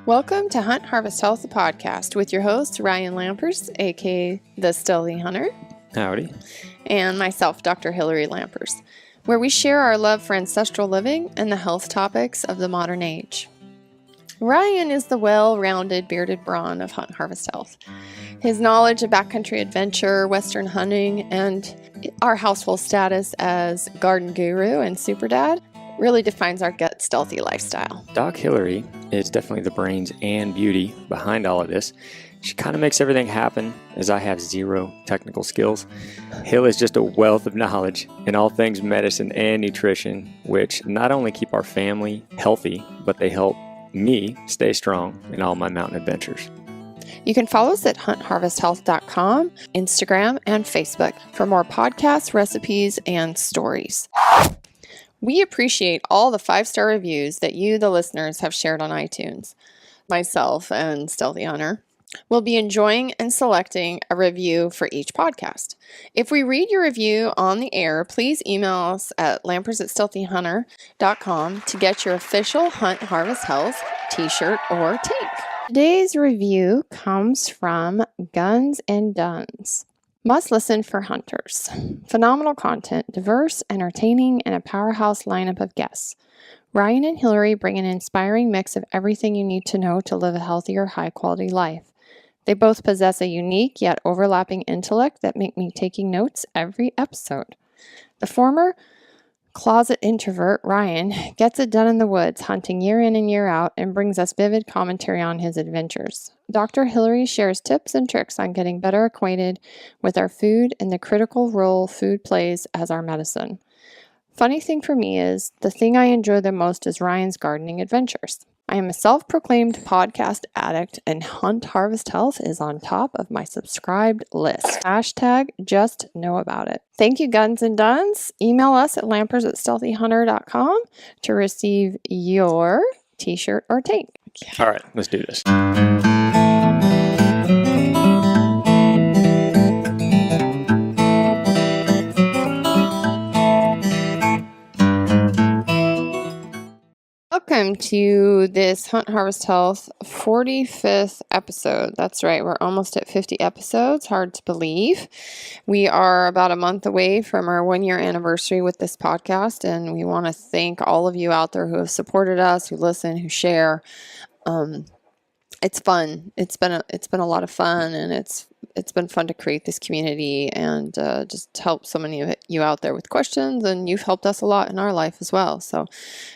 Welcome to Hunt Harvest Health, the podcast, with your host, Ryan Lampers, aka The Stealthy Hunter. Howdy. And myself, Dr. Hillary Lampers, where we share our love for ancestral living and the health topics of the modern age. Ryan is the well-rounded bearded brawn of Hunt Harvest Health. His knowledge of backcountry adventure, western hunting, and our household status as garden guru and super dad really defines our gut stealthy lifestyle. Doc Hillary is definitely the brains and beauty behind all of this. She kind of makes everything happen, as I have zero technical skills. Hill is just a wealth of knowledge in all things medicine and nutrition, which not only keep our family healthy, but they help me stay strong in all my mountain adventures. You can follow us at huntharvesthealth.com, Instagram, and Facebook for more podcasts, recipes, and stories. We appreciate all the 5-star reviews that you, the listeners, have shared on iTunes. Myself and Stealthy Hunter will be enjoying and selecting a review for each podcast. If we read your review on the air, please email us at lampers@stealthyhunter.com to get your official Hunt Harvest Health t-shirt or tank. Today's review comes from Guns and Duns. Must listen for hunters. Phenomenal content, diverse, entertaining, and a powerhouse lineup of guests. Ryan and Hillary bring an inspiring mix of everything you need to know to live a healthier, high-quality life. They both possess a unique yet overlapping intellect that make me taking notes every episode. The former closet introvert, Ryan, gets it done in the woods, hunting year in and year out, and brings us vivid commentary on his adventures. Dr. Hillary shares tips and tricks on getting better acquainted with our food and the critical role food plays as our medicine. Funny thing for me is, the thing I enjoy the most is Ryan's gardening adventures. I am a self-proclaimed podcast addict, and Hunt Harvest Health is on top of my subscribed list. Hashtag just know about it. Thank you, Guns and Duns. Email us at lampers@stealthyhunter.com to receive your t-shirt or tank. All right, let's do this. Welcome to this Hunt Harvest Health 45th episode. That's right, we're almost at 50 episodes. Hard to believe. We are about a month away from our 1-year anniversary with this podcast, and we want to thank all of you out there who have supported us, who listen, who share. It's fun. It's been a lot of fun, and it's been fun to create this community and just help so many of you out there with questions, and you've helped us a lot in our life as well. So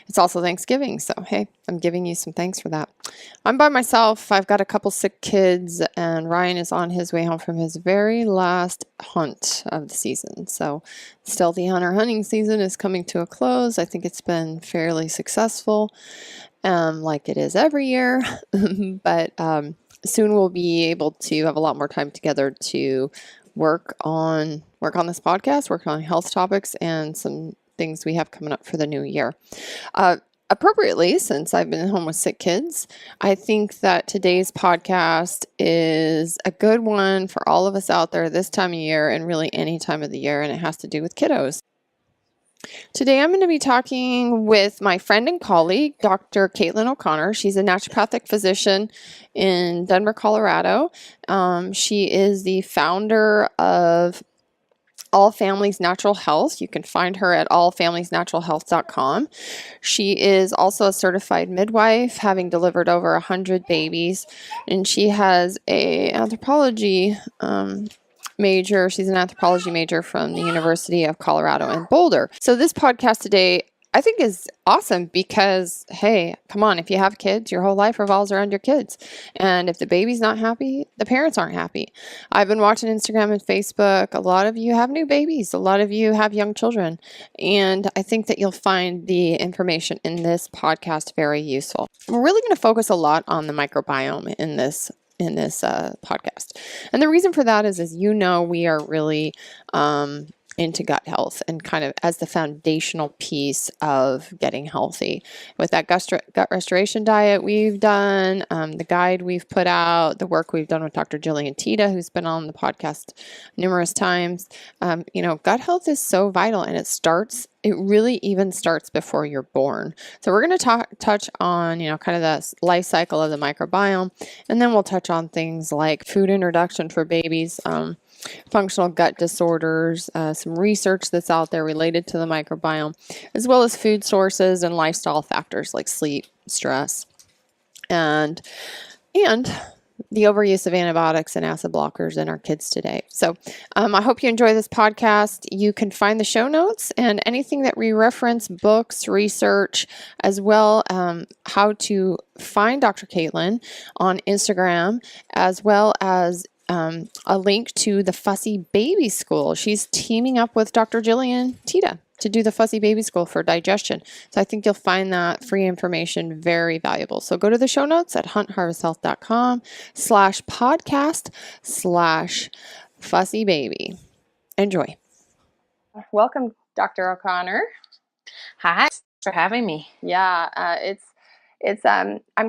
it's also Thanksgiving, so hey, I'm giving you some thanks for that. I'm by myself. I've got a couple sick kids, and Ryan is on his way home from his very last hunt of the season. So Stealthy Hunter hunting season is coming to a close. I think it's been fairly successful, like it is every year, but soon we'll be able to have a lot more time together to work on this podcast, work on health topics, and some things we have coming up for the new year. Appropriately, since I've been home with sick kids, I think that today's podcast is a good one for all of us out there this time of year, and really any time of the year, and it has to do with kiddos. Today I'm going to be talking with my friend and colleague, Dr. Caitlin O'Connor. She's a naturopathic physician in Denver, Colorado. She is the founder of All Families Natural Health. You can find her at allfamiliesnaturalhealth.com. She is also a certified midwife, having delivered over 100 babies, and she has a anthropology major. She's an anthropology major from the University of Colorado in Boulder. So this podcast today, I think, is awesome because, hey, come on, if you have kids, your whole life revolves around your kids. And if the baby's not happy, the parents aren't happy. I've been watching Instagram and Facebook. A lot of you have new babies. A lot of you have young children. And I think that you'll find the information in this podcast very useful. We're really going to focus a lot on the microbiome in this podcast. And the reason for that is, as you know, we are really into gut health and kind of as the foundational piece of getting healthy. With that gut restoration diet we've done, the guide we've put out, the work we've done with Dr. Jillian Teta, who's been on the podcast numerous times, gut health is so vital, and it really even starts before you're born. So we're going to touch on, kind of the life cycle of the microbiome, and then we'll touch on things like food introduction for babies, functional gut disorders, some research that's out there related to the microbiome, as well as food sources and lifestyle factors like sleep, stress, and the overuse of antibiotics and acid blockers in our kids today. So I hope you enjoy this podcast. You can find the show notes and anything that we reference, books, research, as well how to find Dr. Caitlin on Instagram, as well as a link to the Fussy Baby School. She's teaming up with Dr. Jillian Teta to do the Fussy Baby School for digestion. So I think you'll find that free information very valuable. So go to the show notes at huntharvesthealth.com/podcast/Fussy Baby. Enjoy. Welcome, Dr. O'Connor. Hi, thanks for having me. Yeah, I'm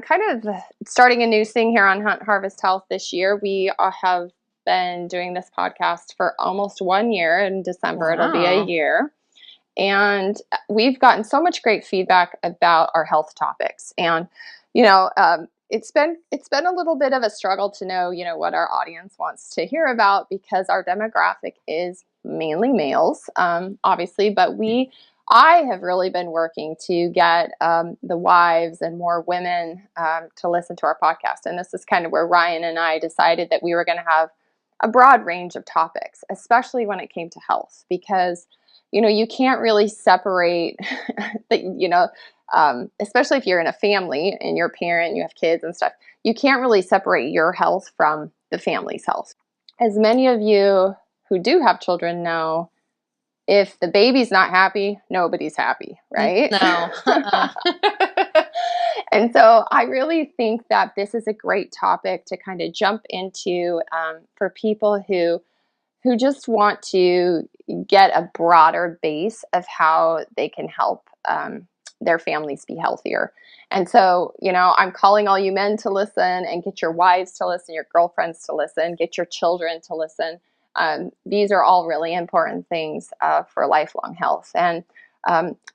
kind of starting a new thing here on Hunt Harvest Health this year. We have been doing this podcast for almost 1 year. In December, It'll be a year. And we've gotten so much great feedback about our health topics. And, it's been a little bit of a struggle to know, what our audience wants to hear about, because our demographic is mainly males, obviously, but I have really been working to get the wives and more women to listen to our podcast. And this is kind of where Ryan and I decided that we were going to have a broad range of topics, especially when it came to health, because, you can't really separate, especially if you're in a family and you're a parent, you have kids and stuff, you can't really separate your health from the family's health. As many of you who do have children know, if the baby's not happy, nobody's happy, right? No. And so I really think that this is a great topic to kind of jump into for people who just want to get a broader base of how they can help their families be healthier. And so, I'm calling all you men to listen, and get your wives to listen, your girlfriends to listen, get your children to listen. These are all really important things for lifelong health. And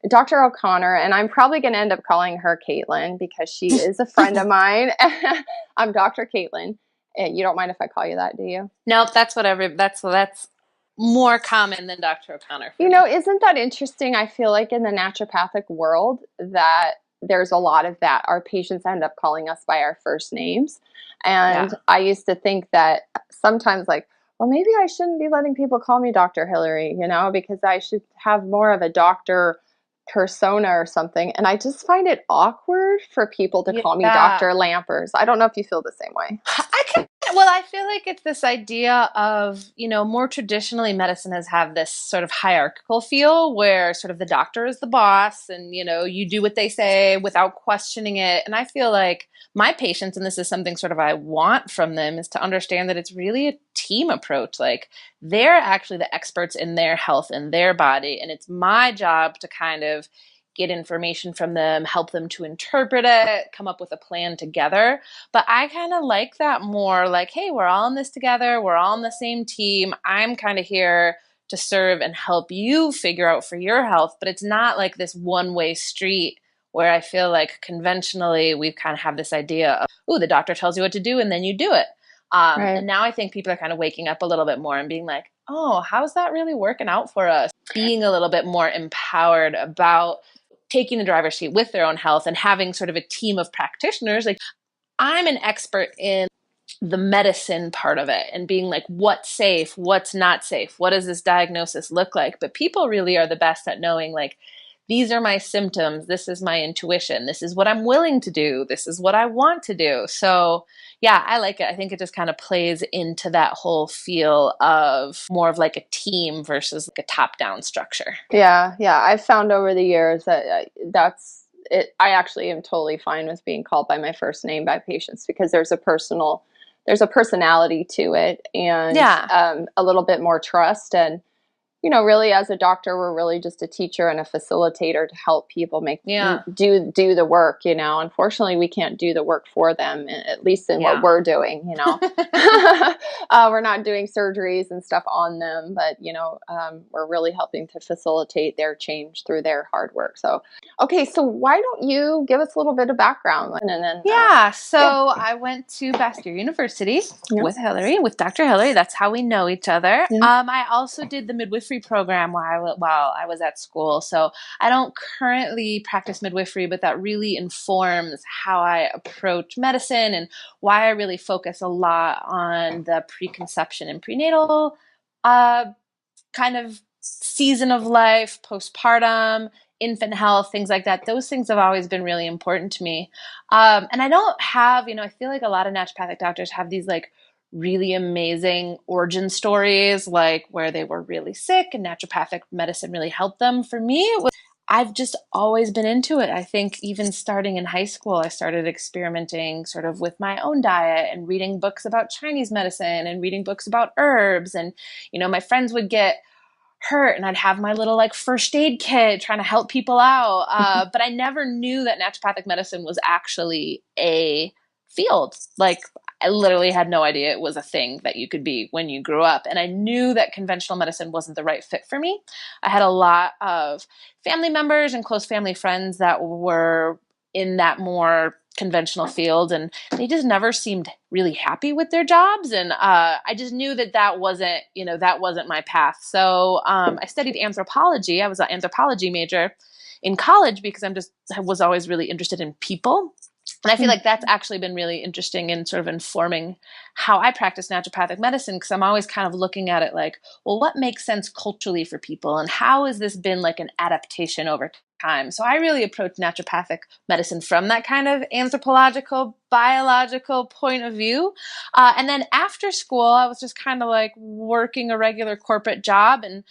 Dr. O'Connor, and I'm probably going to end up calling her Caitlin because she is a friend of mine. I'm Dr. Caitlin. You don't mind if I call you that, do you? Nope, that's more common than Dr. O'Connor. Isn't that interesting? I feel like in the naturopathic world that there's a lot of that. Our patients end up calling us by our first names. And I used to think that sometimes well, maybe I shouldn't be letting people call me Dr. Hillary, because I should have more of a doctor persona or something. And I just find it awkward for people to call me Dr. Lampers. I don't know if you feel the same way. I feel like it's this idea of, more traditionally medicine has had this sort of hierarchical feel where sort of the doctor is the boss and, you do what they say without questioning it. And I feel like my patients, and this is something sort of I want from them, is to understand that it's really a team approach. Like they're actually the experts in their health and their body. And it's my job to kind of get information from them, help them to interpret it, come up with a plan together. But I kind of like that more like, hey, we're all in this together. We're all on the same team. I'm kind of here to serve and help you figure out for your health. But it's not like this one-way street where I feel like conventionally we kind of have this idea of, oh, the doctor tells you what to do and then you do it. Right. And now I think people are kind of waking up a little bit more and being like, oh, how's that really working out for us? Being a little bit more empowered about taking the driver's seat with their own health and having sort of a team of practitioners. Like I'm an expert in the medicine part of it and being like, what's safe, what's not safe, what does this diagnosis look like? But people really are the best at knowing like, these are my symptoms, this is my intuition, this is what I'm willing to do, this is what I want to do. So yeah, I like it. I think it just kind of plays into that whole feel of more of like a team versus like a top-down structure. Yeah. I've found over the years that that's it. I actually am totally fine with being called by my first name by patients because there's a personality to it and a little bit more trust. And really as a doctor, we're really just a teacher and a facilitator to help people Yeah. do the work. Unfortunately, we can't do the work for them, at least in what Yeah. we're doing. We're not doing surgeries and stuff on them, but we're really helping to facilitate their change through their hard work. So, okay, so why don't you give us a little bit of background, and then Yeah, so I went to Bastyr University Yeah. with Dr. Hillary. That's how we know each other. Yeah. I also did the midwifery program while I was at school. So I don't currently practice midwifery, but that really informs how I approach medicine and why I really focus a lot on the preconception and prenatal kind of season of life, postpartum, infant health, things like that. Those things have always been really important to me. And I don't have, I feel like a lot of naturopathic doctors have these like really amazing origin stories, like where they were really sick and naturopathic medicine really helped them. For me, I've just always been into it. I think even starting in high school, I started experimenting sort of with my own diet and reading books about Chinese medicine and reading books about herbs. And, my friends would get hurt and I'd have my little like first aid kit trying to help people out. But I never knew that naturopathic medicine was actually a field. Like I literally had no idea it was a thing that you could be when you grew up. And I knew that conventional medicine wasn't the right fit for me. I had a lot of family members and close family friends that were in that more conventional field, and they just never seemed really happy with their jobs. And I just knew that wasn't my path. So I studied anthropology. I was an anthropology major in college because I was always really interested in people. And I feel like that's actually been really interesting in sort of informing how I practice naturopathic medicine, because I'm always kind of looking at it like, well, what makes sense culturally for people and how has this been like an adaptation over time? So I really approach naturopathic medicine from that kind of anthropological, biological point of view. And then after school, I was just kind of like working a regular corporate job and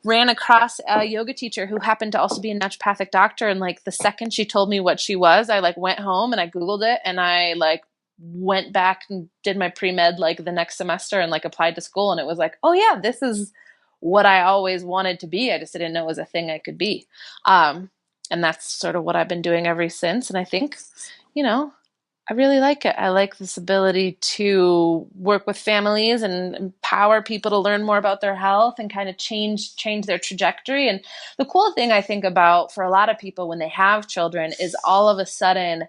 ran across a yoga teacher who happened to also be a naturopathic doctor. And like the second she told me what she was, I like went home and I Googled it and I like went back and did my pre-med like the next semester and like applied to school. And it was like, oh yeah, this is what I always wanted to be. I just didn't know it was a thing I could be. And that's sort of what I've been doing ever since. And I think, I really like it. I like this ability to work with families and empower people to learn more about their health and kind of change their trajectory. And the cool thing I think about for a lot of people when they have children is all of a sudden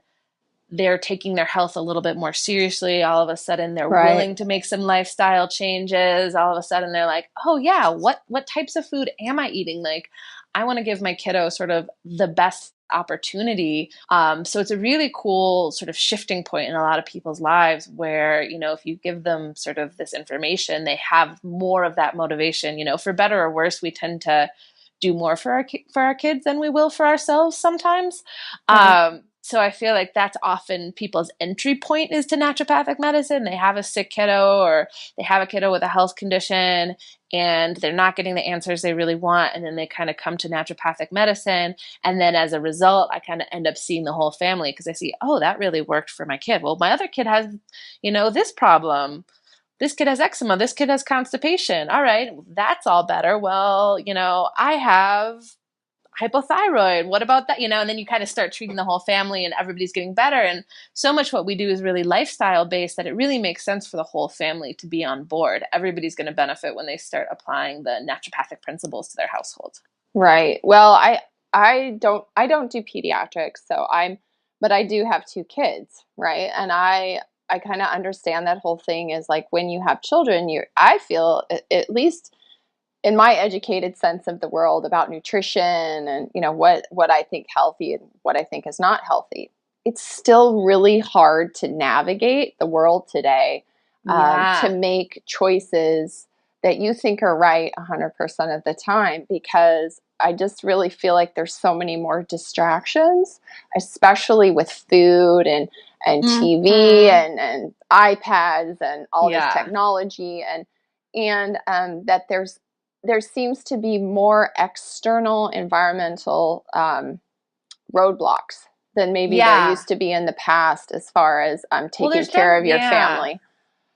they're taking their health a little bit more seriously. All of a sudden they're willing to make some lifestyle changes. All of a sudden they're like, oh yeah, what types of food am I eating? Like I want to give my kiddo sort of the best opportunity. So it's a really cool sort of shifting point in a lot of people's lives where, if you give them sort of this information, they have more of that motivation. For better or worse, we tend to do more for our kids than we will for ourselves sometimes. So I feel like that's often people's entry point is to naturopathic medicine. They have a sick kiddo or they have a kiddo with a health condition and they're not getting the answers they really want. And then they kind of come to naturopathic medicine. And then as a result, I kind of end up seeing the whole family because I see, oh, that really worked for my kid. Well, my other kid has, this problem. This kid has eczema. This kid has constipation. All right, that's all better. Well, I have hypothyroid. What about that? And then you kind of start treating the whole family and everybody's getting better. And so much what we do is really lifestyle based that it really makes sense for the whole family to be on board. Everybody's going to benefit when they start applying the naturopathic principles to their household. Right. Well, I don't do pediatrics, but I do have 2 kids, right? And I kind of understand that whole thing is like when you have children, I feel at least in my educated sense of the world about nutrition and what I think healthy and what I think is not healthy, it's still really hard to navigate the world today to make choices that you think are right 100% of the time, because I just really feel like there's so many more distractions, especially with food and TV and iPads and all this technology and that there seems to be more external environmental roadblocks than maybe there used to be in the past as far as taking care of your family.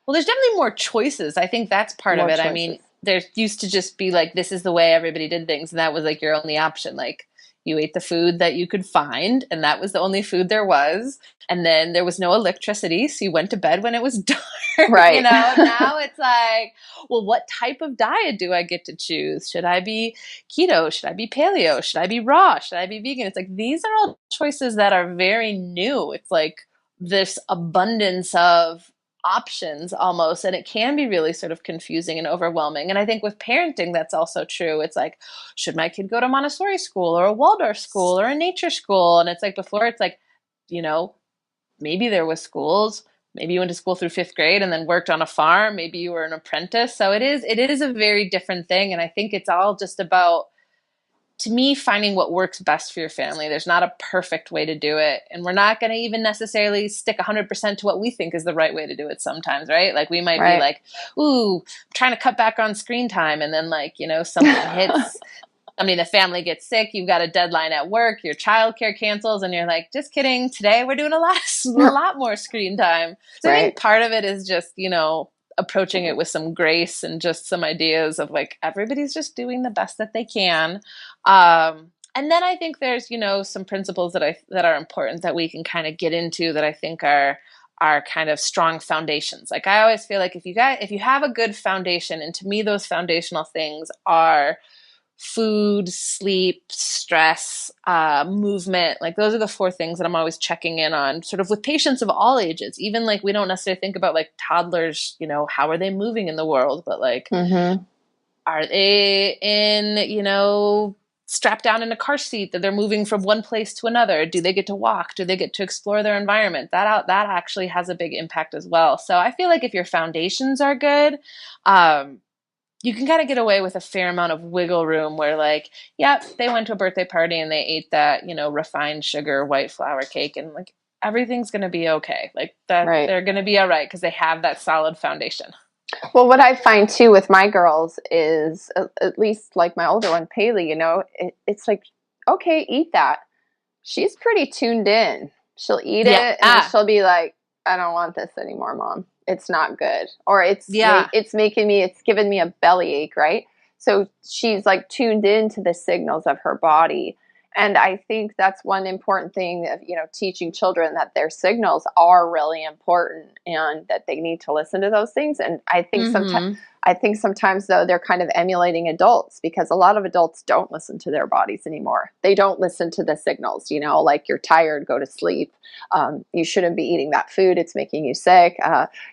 Well, there's definitely more choices. I think that's part of it. Choices. I mean, there used to just be like, this is the way everybody did things. And that was like your only option. Like you ate the food that you could find, and that was the only food there was. And then there was no electricity. So you went to bed when it was dark. Right. Now it's like, well, what type of diet do I get to choose? Should I be keto? Should I be paleo? Should I be raw? Should I be vegan? It's like, these are all choices that are very new. It's like this abundance of options almost, and it can be really sort of confusing and overwhelming. And I think with parenting, that's also true. It's like, should my kid go to Montessori school or a Waldorf school or a nature school? And it's like, before, it's like, maybe there was schools, maybe you went to school through 5th grade and then worked on a farm, maybe you were an apprentice. So it is a very different thing. And I think it's all just about, to me, finding what works best for your family. There's not a perfect way to do it. And we're not going to even necessarily stick 100% to what we think is the right way to do it sometimes, right? Like we might be like, ooh, I'm trying to cut back on screen time. And then something hits. The family gets sick. You've got a deadline at work. Your childcare cancels. And you're like, just kidding. Today we're doing a lot more screen time. So I think part of it is just, approaching it with some grace and just some ideas of like, everybody's just doing the best that they can. And then I think there's, some principles that are important that we can kind of get into that I think are kind of strong foundations. Like I always feel like if you have a good foundation, and to me, those foundational things are food, sleep, stress, movement. Like those are the 4 things that I'm always checking in on, sort of with patients of all ages. Even like we don't necessarily think about like toddlers, how are they moving in the world? But like, are they in, strapped down in a car seat that they're moving from one place to another? Do they get to walk? Do they get to explore their environment? That actually has a big impact as well. So I feel like if your foundations are good, you can kind of get away with a fair amount of wiggle room where like, yep, they went to a birthday party and they ate that, refined sugar, white flour cake, and like everything's going to be okay. Like that, they're going to be all right because they have that solid foundation. Well, what I find too with my girls is, at least like my older one, Paley, it's like, okay, eat that. She's pretty tuned in. She'll eat it and she'll be like, I don't want this anymore, Mom. It's not good. Or it's giving me a bellyache, right? So she's like tuned into the signals of her body. And I think that's one important thing of, teaching children that their signals are really important and that they need to listen to those things. And I think sometimes though, they're kind of emulating adults, because a lot of adults don't listen to their bodies anymore. They don't listen to the signals, like you're tired, go to sleep. You shouldn't be eating that food. It's making you sick.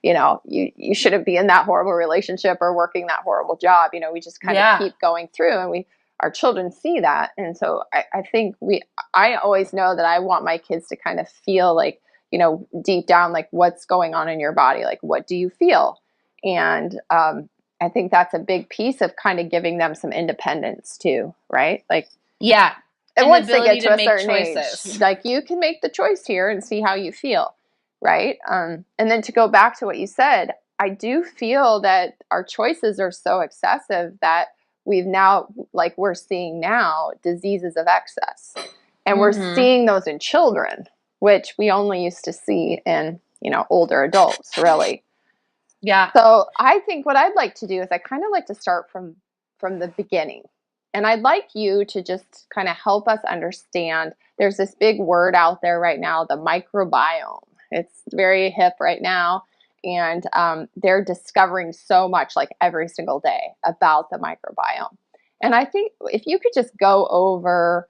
You shouldn't be in that horrible relationship or working that horrible job. We just kind of keep going through, and our children see that. And so I think I always know that I want my kids to kind of feel like, deep down, like what's going on in your body? Like, what do you feel? And, I think that's a big piece of kind of giving them some independence too. Right. Like, yeah. And once they get to a certain age, like you can make the choice here and see how you feel. Right. And then to go back to what you said, I do feel that our choices are so excessive that we've now, like we're seeing now, diseases of excess. And we're seeing those in children, which we only used to see in, older adults, really. Yeah. So I think what I'd like to do is I kind of like to start from the beginning. And I'd like you to just kind of help us understand. There's this big word out there right now, the microbiome. It's very hip right now. And they're discovering so much, like every single day, about the microbiome. And I think if you could just go over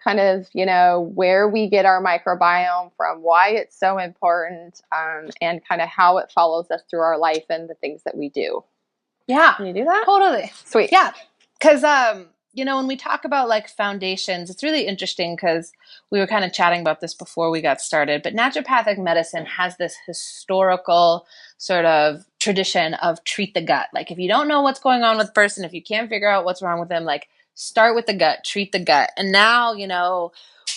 kind of, where we get our microbiome from, why it's so important, and kind of how it follows us through our life and the things that we do. Yeah. Can you do that? Totally. Sweet. Yeah. Because, when we talk about like foundations, it's really interesting because we were kind of chatting about this before we got started, but naturopathic medicine has this historical sort of tradition of treat the gut. Like if you don't know what's going on with a person, if you can't figure out what's wrong with them, like start with the gut, treat the gut. And now,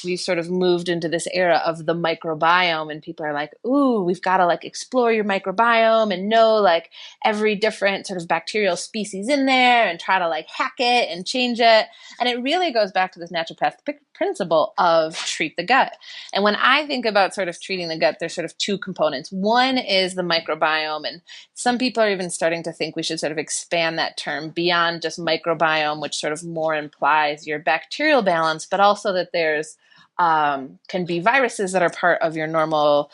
we've sort of moved into this era of the microbiome, and people are like, ooh, we've got to like explore your microbiome and know like every different sort of bacterial species in there and try to like hack it and change it. And it really goes back to this naturopathic principle of treat the gut. And when I think about sort of treating the gut, there's sort of two components. One is the microbiome, and some people are even starting to think we should sort of expand that term beyond just microbiome, which sort of more implies your bacterial balance, but also that there's can be viruses that are part of your normal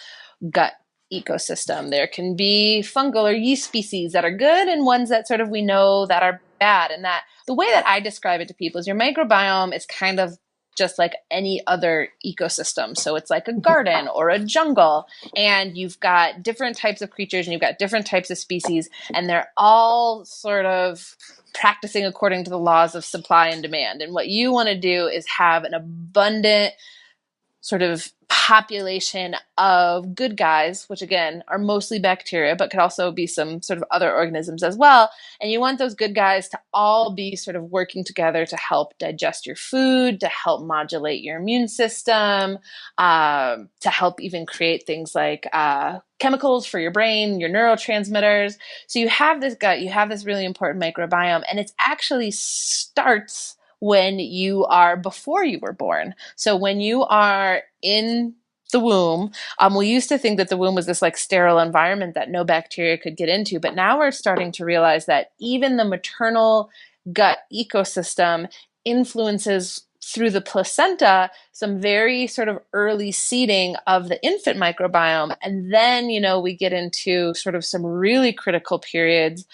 gut ecosystem. There can be fungal or yeast species that are good and ones that sort of we know that are bad. And that the way that I describe it to people is your microbiome is kind of just like any other ecosystem. So it's like a garden or a jungle, and you've got different types of creatures and you've got different types of species, and they're all sort of practicing according to the laws of supply and demand. And what you want to do is have an abundant sort of population of good guys, which again are mostly bacteria, but could also be some sort of other organisms as well. And you want those good guys to all be sort of working together to help digest your food, to help modulate your immune system, to help even create things like chemicals for your brain, your neurotransmitters. So you have this gut, you have this really important microbiome, and it actually starts when you are before you were born. So when you are in the womb, we used to think that the womb was this like sterile environment that no bacteria could get into, but now we're starting to realize that even the maternal gut ecosystem influences through the placenta some very sort of early seeding of the infant microbiome. And then, we get into sort of some really critical periods,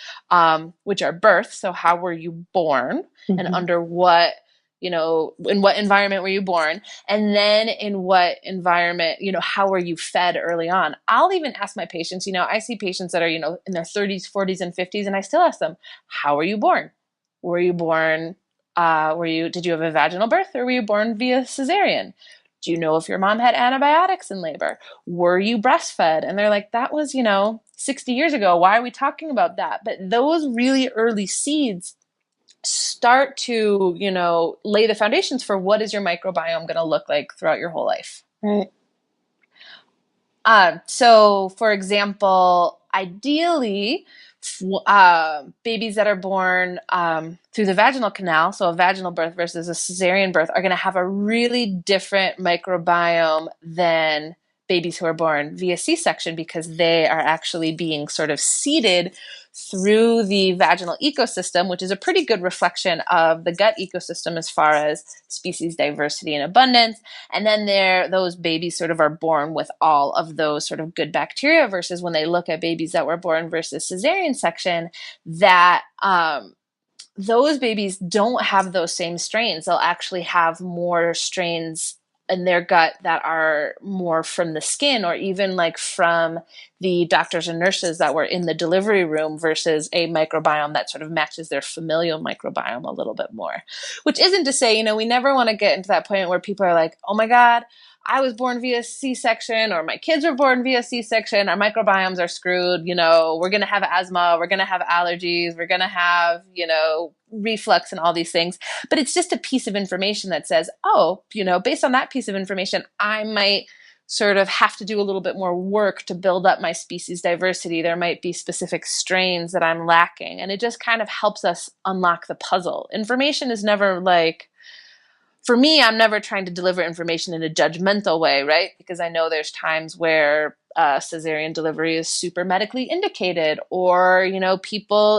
which are birth. So how were you born and under what, in what environment were you born? And then in what environment, how were you fed early on? I'll even ask my patients, I see patients that are, in their 30s, 40s, and 50s, and I still ask them, how were you born? Were you born did you have a vaginal birth, or were you born via cesarean? Do you know if your mom had antibiotics in labor? Were you breastfed? And they're like, that was, 60 years ago. Why are we talking about that? But those really early seeds start to, lay the foundations for what is your microbiome going to look like throughout your whole life. Right. So for example, ideally, babies that are born through the vaginal canal, so a vaginal birth versus a cesarean birth, are going to have a really different microbiome than babies who are born via C-section, because they are actually being sort of seeded through the vaginal ecosystem, which is a pretty good reflection of the gut ecosystem as far as species diversity and abundance. And then those babies sort of are born with all of those sort of good bacteria, versus when they look at babies that were born versus cesarean section, that those babies don't have those same strains. They'll actually have more strains in their gut that are more from the skin, or even like from the doctors and nurses that were in the delivery room, versus a microbiome that sort of matches their familial microbiome a little bit more. Which isn't to say, we never want to get into that point where people are like, oh my God, I was born via C-section, or my kids were born via C-section, our microbiomes are screwed, we're going to have asthma, we're going to have allergies, we're going to have, reflux and all these things. But it's just a piece of information that says, oh, based on that piece of information, I might sort of have to do a little bit more work to build up my species diversity. There might be specific strains that I'm lacking. And it just kind of helps us unlock the puzzle. Information is never like, for me, I'm never trying to deliver information in a judgmental way, right? Because I know there's times where cesarean delivery is super medically indicated, or, people,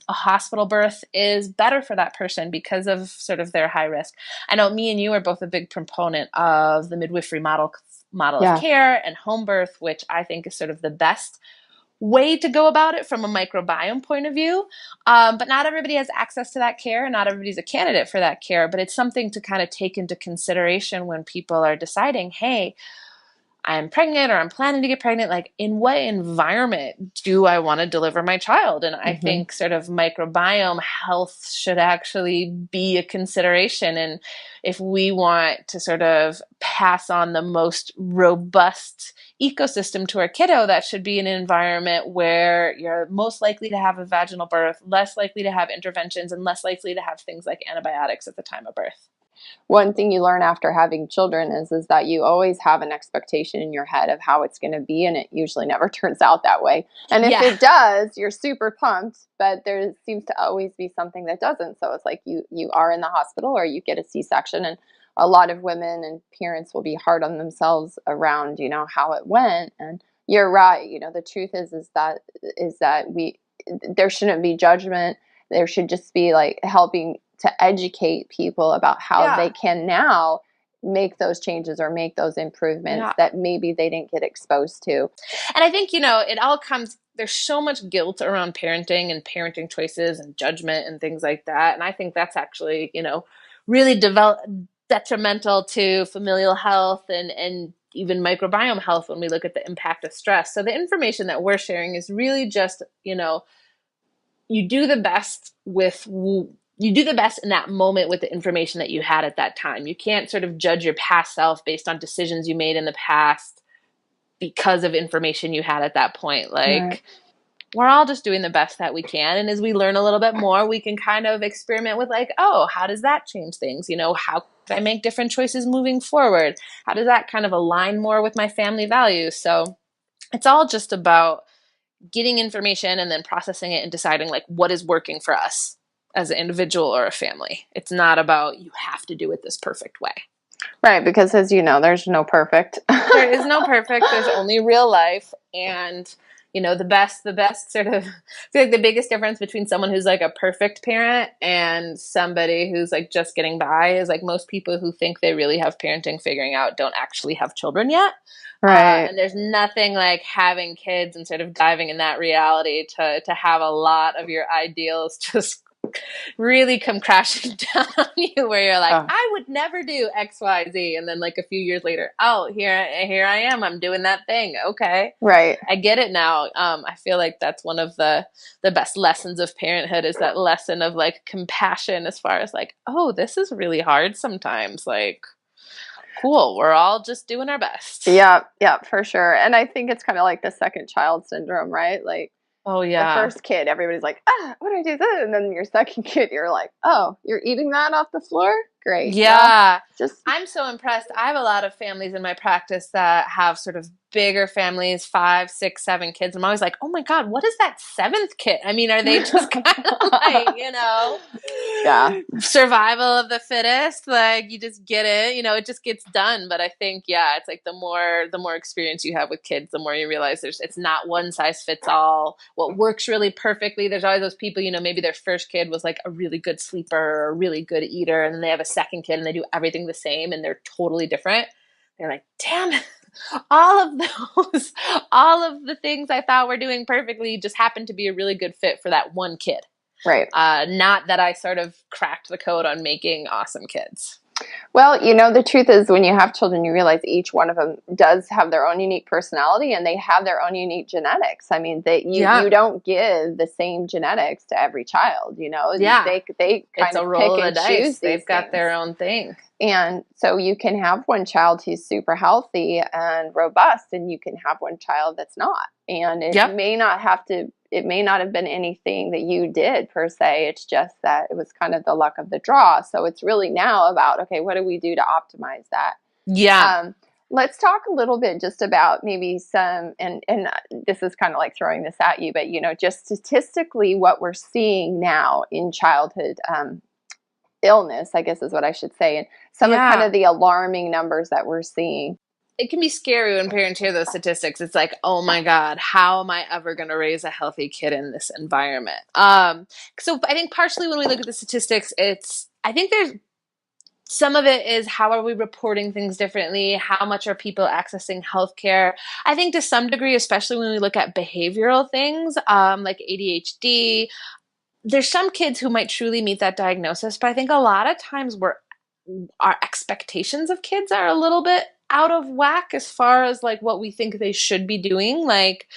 a hospital birth is better for that person because of sort of their high risk. I know me and you are both a big proponent of the midwifery model of care and home birth, which I think is sort of the best way to go about it from a microbiome point of view. But not everybody has access to that care, and not everybody's a candidate for that care. But it's something to kind of take into consideration when people are deciding, hey, I'm pregnant or I'm planning to get pregnant. Like, in what environment do I want to deliver my child? And I think sort of microbiome health should actually be a consideration. And if we want to sort of pass on the most robust ecosystem to our kiddo, that should be an environment where you're most likely to have a vaginal birth, less likely to have interventions, and less likely to have things like antibiotics at the time of birth. one thing you learn after having children is that you always have an expectation in your head of how it's going to be, and it usually never turns out that way. And if it does, you're super pumped, but there seems to always be something that doesn't. So it's like you are in the hospital or you get a C-section, and a lot of women and parents will be hard on themselves around, how it went. And you're right. The truth is that there shouldn't be judgment. There should just be like helping to educate people about how they can now make those changes or make those improvements that maybe they didn't get exposed to. And I think, it all comes, there's so much guilt around parenting and parenting choices and judgment and things like that. And I think that's actually, really detrimental to familial health and even microbiome health when we look at the impact of stress. So the information that we're sharing is really just, you do the best in that moment with the information that you had at that time. You can't sort of judge your past self based on decisions you made in the past because of information you had at that point. Like, we're all just doing the best that we can. And as we learn a little bit more, we can kind of experiment with like, oh, how does that change things? How can I make different choices moving forward? How does that kind of align more with my family values? So it's all just about getting information and then processing it and deciding like what is working for us as an individual or a family. It's not about you have to do it this perfect way. Right, because as you know, there's no perfect. There is no perfect. There's only real life. And, the best sort of, I feel like the biggest difference between someone who's like a perfect parent and somebody who's like just getting by is like most people who think they really have parenting figuring out don't actually have children yet. Right. And there's nothing like having kids and sort of diving in that reality to have a lot of your ideals just really come crashing down on you where you're like, I would never do X, Y, Z. And then like a few years later, here I am. I'm doing that thing. Okay. Right. I get it now. I feel like that's one of the best lessons of parenthood is that lesson of like compassion as far as like, this is really hard sometimes. Like, cool. We're all just doing our best. Yeah, for sure. And I think it's kind of like the second child syndrome, right? Like, the first kid, everybody's like, what do I do this? And then your second kid, you're like, you're eating that off the floor? Great. Yeah. I'm so impressed. I have a lot of families in my practice that have sort of bigger families, 5, 6, 7 kids. I'm always like, oh my God, what is that 7th kid? I mean, are they just kind of like, survival of the fittest? Like you just get it, it just gets done. But I think, it's like the more experience you have with kids, the more you realize it's not one size fits all. What works really perfectly. There's always those people, maybe their first kid was like a really good sleeper or a really good eater. And then they have a second kid and they do everything the same and they're totally different. They're like, damn it. All of the things I thought were doing perfectly just happened to be a really good fit for that one kid. Right. Not that I sort of cracked the code on making awesome kids. Well, the truth is when you have children, you realize each one of them does have their own unique personality and they have their own unique genetics. I mean, you don't give the same genetics to every child, Yeah. They kind of pick and choose. They've got their own thing. And so you can have one child who's super healthy and robust, and you can have one child that's not. And it may not have been anything that you did per se. It's just that it was kind of the luck of the draw. So it's really now about, okay, what do we do to optimize that? Yeah. Let's talk a little bit just about maybe some, and this is kind of like throwing this at you, but, just statistically what we're seeing now in childhood illness, I guess is what I should say. And some of kind of the alarming numbers that we're seeing. It can be scary when parents hear those statistics. It's like, oh my God, how am I ever going to raise a healthy kid in this environment? So I think partially when we look at the statistics, I think there's some of it is how are we reporting things differently? How much are people accessing healthcare? I think to some degree, especially when we look at behavioral things like ADHD, there's some kids who might truly meet that diagnosis, but I think a lot of times our expectations of kids are a little bit out of whack as far as like what we think they should be doing. Like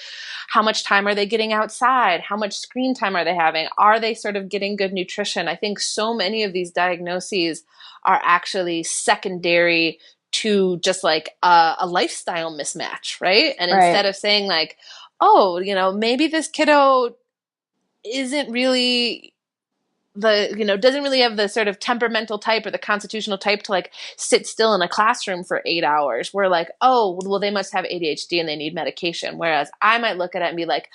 how much time are they getting outside? How much screen time are they having? Are they sort of getting good nutrition? I think so many of these diagnoses are actually secondary to just like a lifestyle mismatch, right? And instead of saying like, maybe this kiddo isn't really doesn't really have the sort of temperamental type or the constitutional type to like sit still in a classroom for 8 hours. We're like, oh, well, they must have ADHD and they need medication. Whereas I might look at it and be like,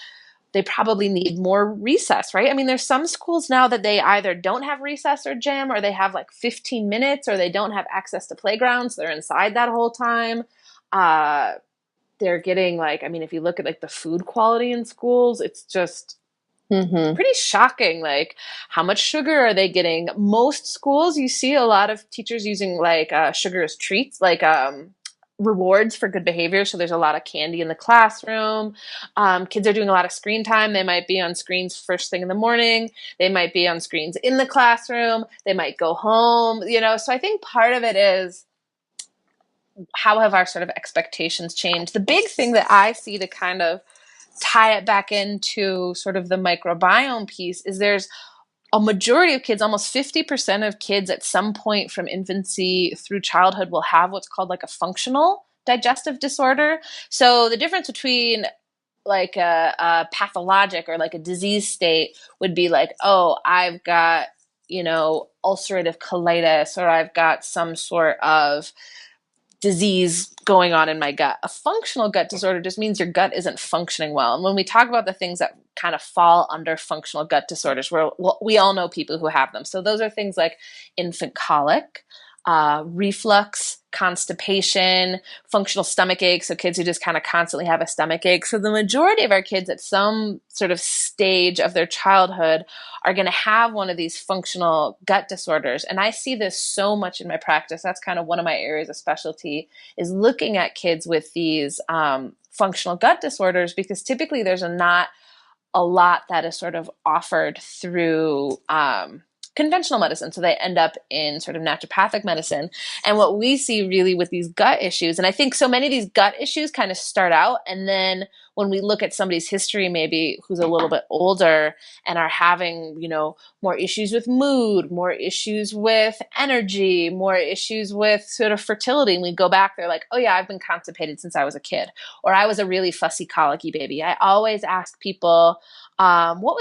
they probably need more recess, right? I mean, there's some schools now that they either don't have recess or gym, or they have like 15 minutes, or they don't have access to playgrounds. They're inside that whole time. They're getting like, I mean, if you look at like the food quality in schools, it's just pretty shocking. Like, how much sugar are they getting? Most schools, you see a lot of teachers using like sugar as treats, like rewards for good behavior. So there's a lot of candy in the classroom. Kids are doing a lot of screen time. They might be on screens first thing in the morning. They might be on screens in the classroom. They might go home, So I think part of it is, how have our sort of expectations changed? The big thing that I see to kind of tie it back into sort of the microbiome piece is there's a majority of kids, almost 50% of kids at some point from infancy through childhood will have what's called like a functional digestive disorder. So the difference between like a pathologic or like a disease state would be like, oh, I've got, ulcerative colitis, or I've got some sort of disease going on in my gut. A functional gut disorder just means your gut isn't functioning well. And when we talk about the things that kind of fall under functional gut disorders, we all know people who have them. So those are things like infant colic, reflux, constipation, functional stomach ache. So kids who just kind of constantly have a stomach ache. So the majority of our kids at some sort of stage of their childhood are going to have one of these functional gut disorders. And I see this so much in my practice. That's kind of one of my areas of specialty, is looking at kids with these functional gut disorders, because typically there's not a lot that is sort of offered through conventional medicine. So they end up in sort of naturopathic medicine. And what we see really with these gut issues, and I think so many of these gut issues kind of start out, and then when we look at somebody's history, maybe who's a little bit older and are having, more issues with mood, more issues with energy, more issues with sort of fertility. And we go back, they're like, oh yeah, I've been constipated since I was a kid, or I was a really fussy colicky baby. I always ask people, what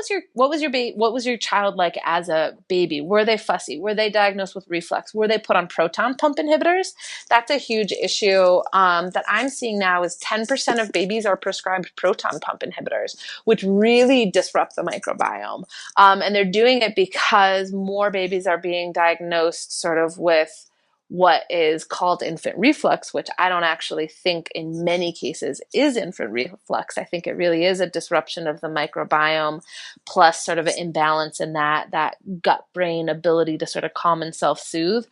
was your child like as a baby? Were they fussy? Were they diagnosed with reflux? Were they put on proton pump inhibitors? That's a huge issue that I'm seeing now, is 10% of babies are prescribed proton pump inhibitors, which really disrupt the microbiome. And they're doing it because more babies are being diagnosed sort of with what is called infant reflux, which I don't actually think in many cases is infant reflux. I think it really is a disruption of the microbiome, plus sort of an imbalance in that gut-brain ability to sort of calm and self-soothe.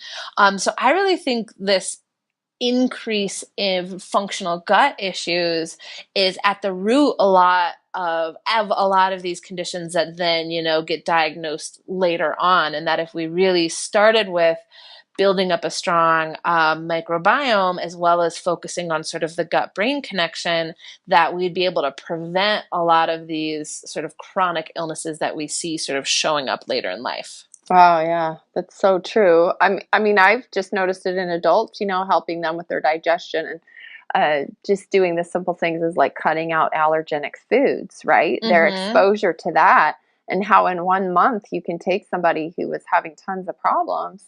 So I really think this increase in functional gut issues is at the root a lot of these conditions that then, get diagnosed later on. And that if we really started with building up a strong microbiome, as well as focusing on sort of the gut-brain connection, that we'd be able to prevent a lot of these sort of chronic illnesses that we see sort of showing up later in life. Wow, yeah, that's so true. I mean, I've just noticed it in adults, helping them with their digestion, and just doing the simple things is like cutting out allergenic foods, right? Their exposure to that, and how in 1 month you can take somebody who was having tons of problems,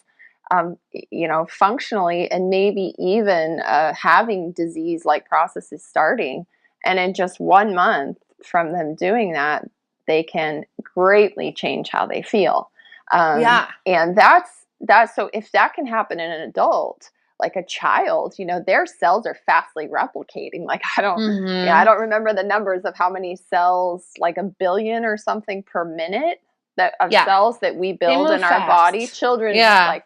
functionally, and maybe even having disease-like processes starting. And in just 1 month from them doing that, they can greatly change how they feel. And that's so if that can happen in an adult, like a child, their cells are fastly replicating. Like I don't remember the numbers of how many cells, like a billion or something per minute cells that we build in our body. Children, like,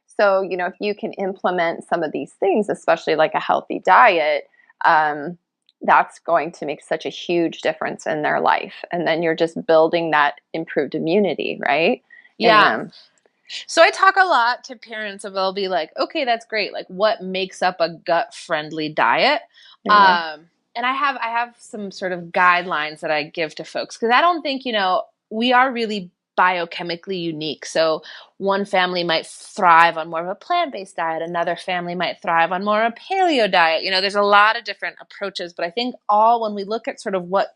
so, if you can implement some of these things, especially like a healthy diet, that's going to make such a huge difference in their life. And then you're just building that improved immunity, right? Yeah. So I talk a lot to parents, and they'll be like, okay, that's great. Like, what makes up a gut-friendly diet? And I have some sort of guidelines that I give to folks, because I don't think, we are really biochemically unique. So one family might thrive on more of a plant-based diet. Another family might thrive on more of a paleo diet. There's a lot of different approaches, but I think when we look at sort of what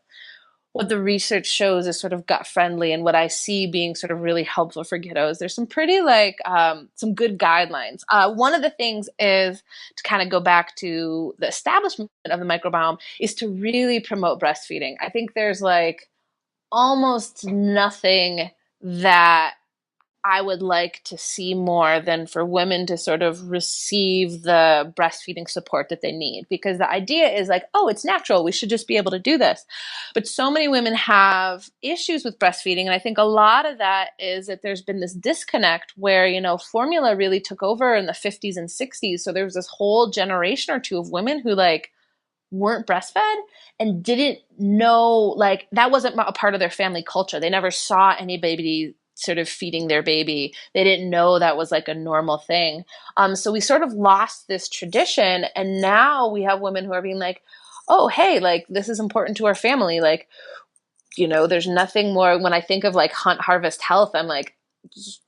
what the research shows is sort of gut friendly and what I see being sort of really helpful for kiddos. There's some pretty some good guidelines. One of the things is to kind of go back to the establishment of the microbiome is to really promote breastfeeding. I think there's like almost nothing that I would like to see more than for women to sort of receive the breastfeeding support that they need. Because the idea is like, oh, it's natural. We should just be able to do this. But so many women have issues with breastfeeding. And I think a lot of that is that there's been this disconnect where, formula really took over in the 50s and 60s. So there was this whole generation or two of women who like weren't breastfed and didn't know, like that wasn't a part of their family culture. They never saw any baby sort of feeding their baby. They didn't know that was like a normal thing. So we sort of lost this tradition. And now we have women who are being like, oh, hey, like this is important to our family. Like, there's nothing more when I think of like Hunt Harvest Health, I'm like,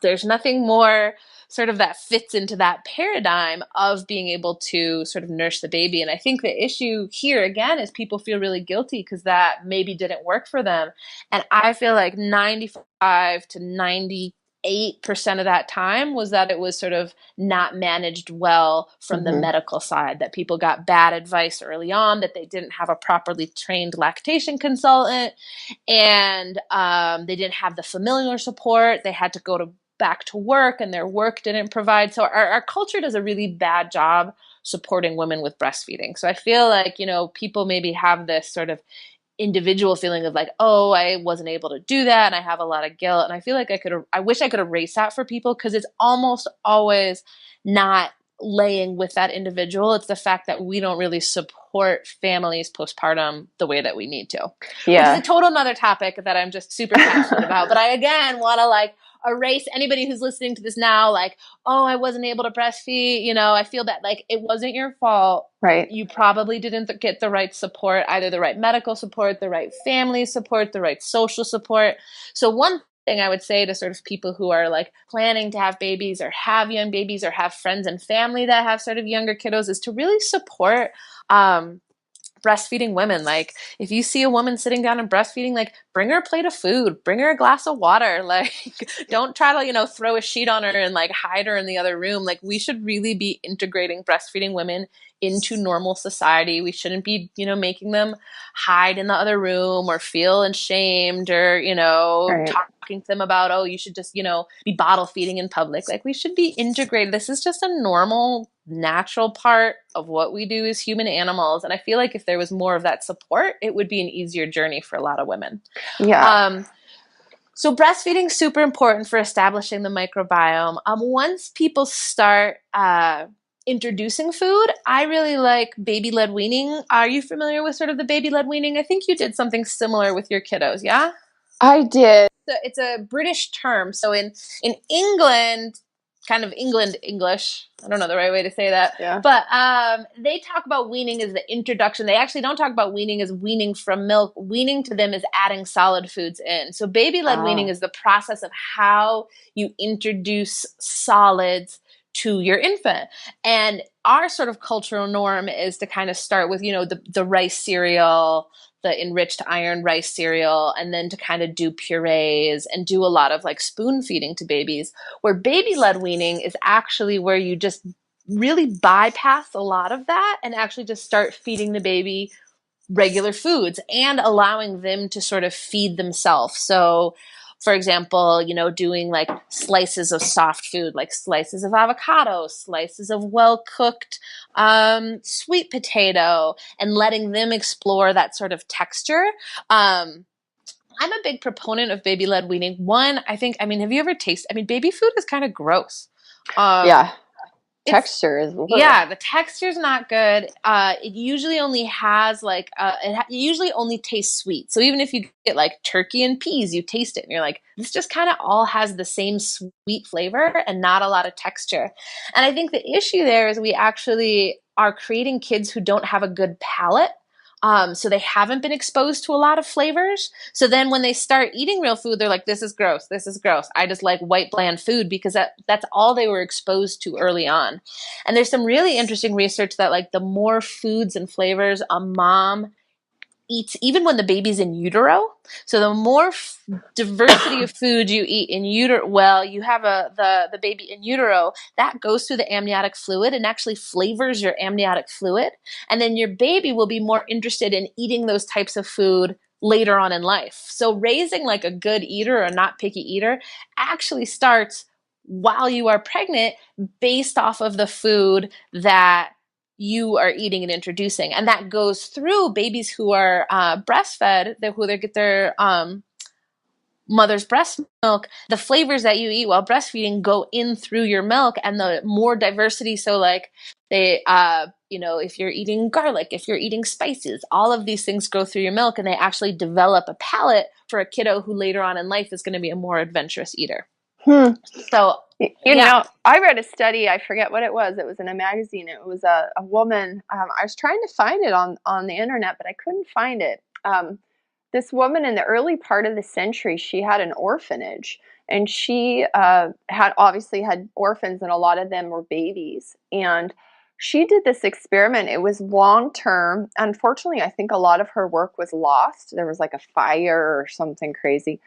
there's nothing more sort of that fits into that paradigm of being able to sort of nurse the baby. And I think the issue here again is people feel really guilty because that maybe didn't work for them. And I feel like 95 to 98% of that time was that it was sort of not managed well from the medical side, that people got bad advice early on, that they didn't have a properly trained lactation consultant, and they didn't have the familial support. They had to go back to work and their work didn't provide. So our culture does a really bad job supporting women with breastfeeding. So I feel like, people maybe have this sort of individual feeling of like, oh, I wasn't able to do that and I have a lot of guilt. And I feel like I wish I could erase that for people because it's almost always not laying with that individual. It's the fact that we don't really support families postpartum the way that we need to. Yeah. Which is a total another topic that I'm just super passionate about. But I, again, want to like erase anybody who's listening to this now, like, oh, I wasn't able to breastfeed. I feel that like it wasn't your fault. Right. You probably didn't get the right support, either the right medical support, the right family support, the right social support. So one thing I would say to sort of people who are like planning to have babies or have young babies or have friends and family that have sort of younger kiddos is to really support breastfeeding women. Like if you see a woman sitting down and breastfeeding, like bring her a plate of food, bring her a glass of water. Like don't try to, throw a sheet on her and like hide her in the other room. Like we should really be integrating breastfeeding women into normal society. We shouldn't be, making them hide in the other room or feel ashamed or, Right. talking to them about, oh, you should just, be bottle feeding in public. Like we should be integrated. This is just a normal, natural part of what we do as human animals. And I feel like if there was more of that support, it would be an easier journey for a lot of women. Yeah. So breastfeeding is super important for establishing the microbiome. Once people start introducing food, I really like baby-led weaning. Are you familiar with sort of the baby-led weaning? I think you did something similar with your kiddos, yeah? I did. It's a British term. So in England, kind of England English, I don't know the right way to say that, Yeah. but they talk about weaning as the introduction. They actually don't talk about weaning as weaning from milk. Weaning to them is adding solid foods in. So baby-led weaning is the process of how you introduce solids to your infant. And our sort of cultural norm is to kind of start with, the rice cereal, the enriched iron rice cereal, and then to kind of do purees and do a lot of like spoon feeding to babies, where baby-led weaning is actually where you just really bypass a lot of that and actually just start feeding the baby regular foods and allowing them to sort of feed themselves. So for example, doing like slices of soft food, like slices of avocado, slices of well-cooked sweet potato, and letting them explore that sort of texture. I'm a big proponent of baby-led weaning. One, have you ever tasted, baby food is kind of gross. Yeah. Texture is the texture's not good. It usually only has like it usually only tastes sweet. So even if you get like turkey and peas, you taste it and you're like, this just kind of all has the same sweet flavor and not a lot of texture. And I think the issue there is we actually are creating kids who don't have a good palate. So they haven't been exposed to a lot of flavors. So then when they start eating real food, they're like, this is gross. This is gross. I just like white, bland food because that's all they were exposed to early on. And there's some really interesting research that like the more foods and flavors a mom eats even when the baby's in utero. So the more diversity of food you eat in utero, well, you have the baby in utero, that goes through the amniotic fluid and actually flavors your amniotic fluid. And then your baby will be more interested in eating those types of food later on in life. So raising like a good eater or a not picky eater actually starts while you are pregnant based off of the food that you are eating and introducing. And that goes through babies who are breastfed, who they get their mother's breast milk. The flavors that you eat while breastfeeding go in through your milk, and the more diversity. So like they, if you're eating garlic, if you're eating spices, all of these things go through your milk, and they actually develop a palate for a kiddo who later on in life is going to be a more adventurous eater. So, I read a study, I forget what it was in a magazine. It was a woman, I was trying to find it on the internet, but I couldn't find it. This woman in the early part of the century, she had an orphanage, and she had orphans, and a lot of them were babies. And she did this experiment. It was long term. Unfortunately, I think a lot of her work was lost. There was like a fire or something crazy.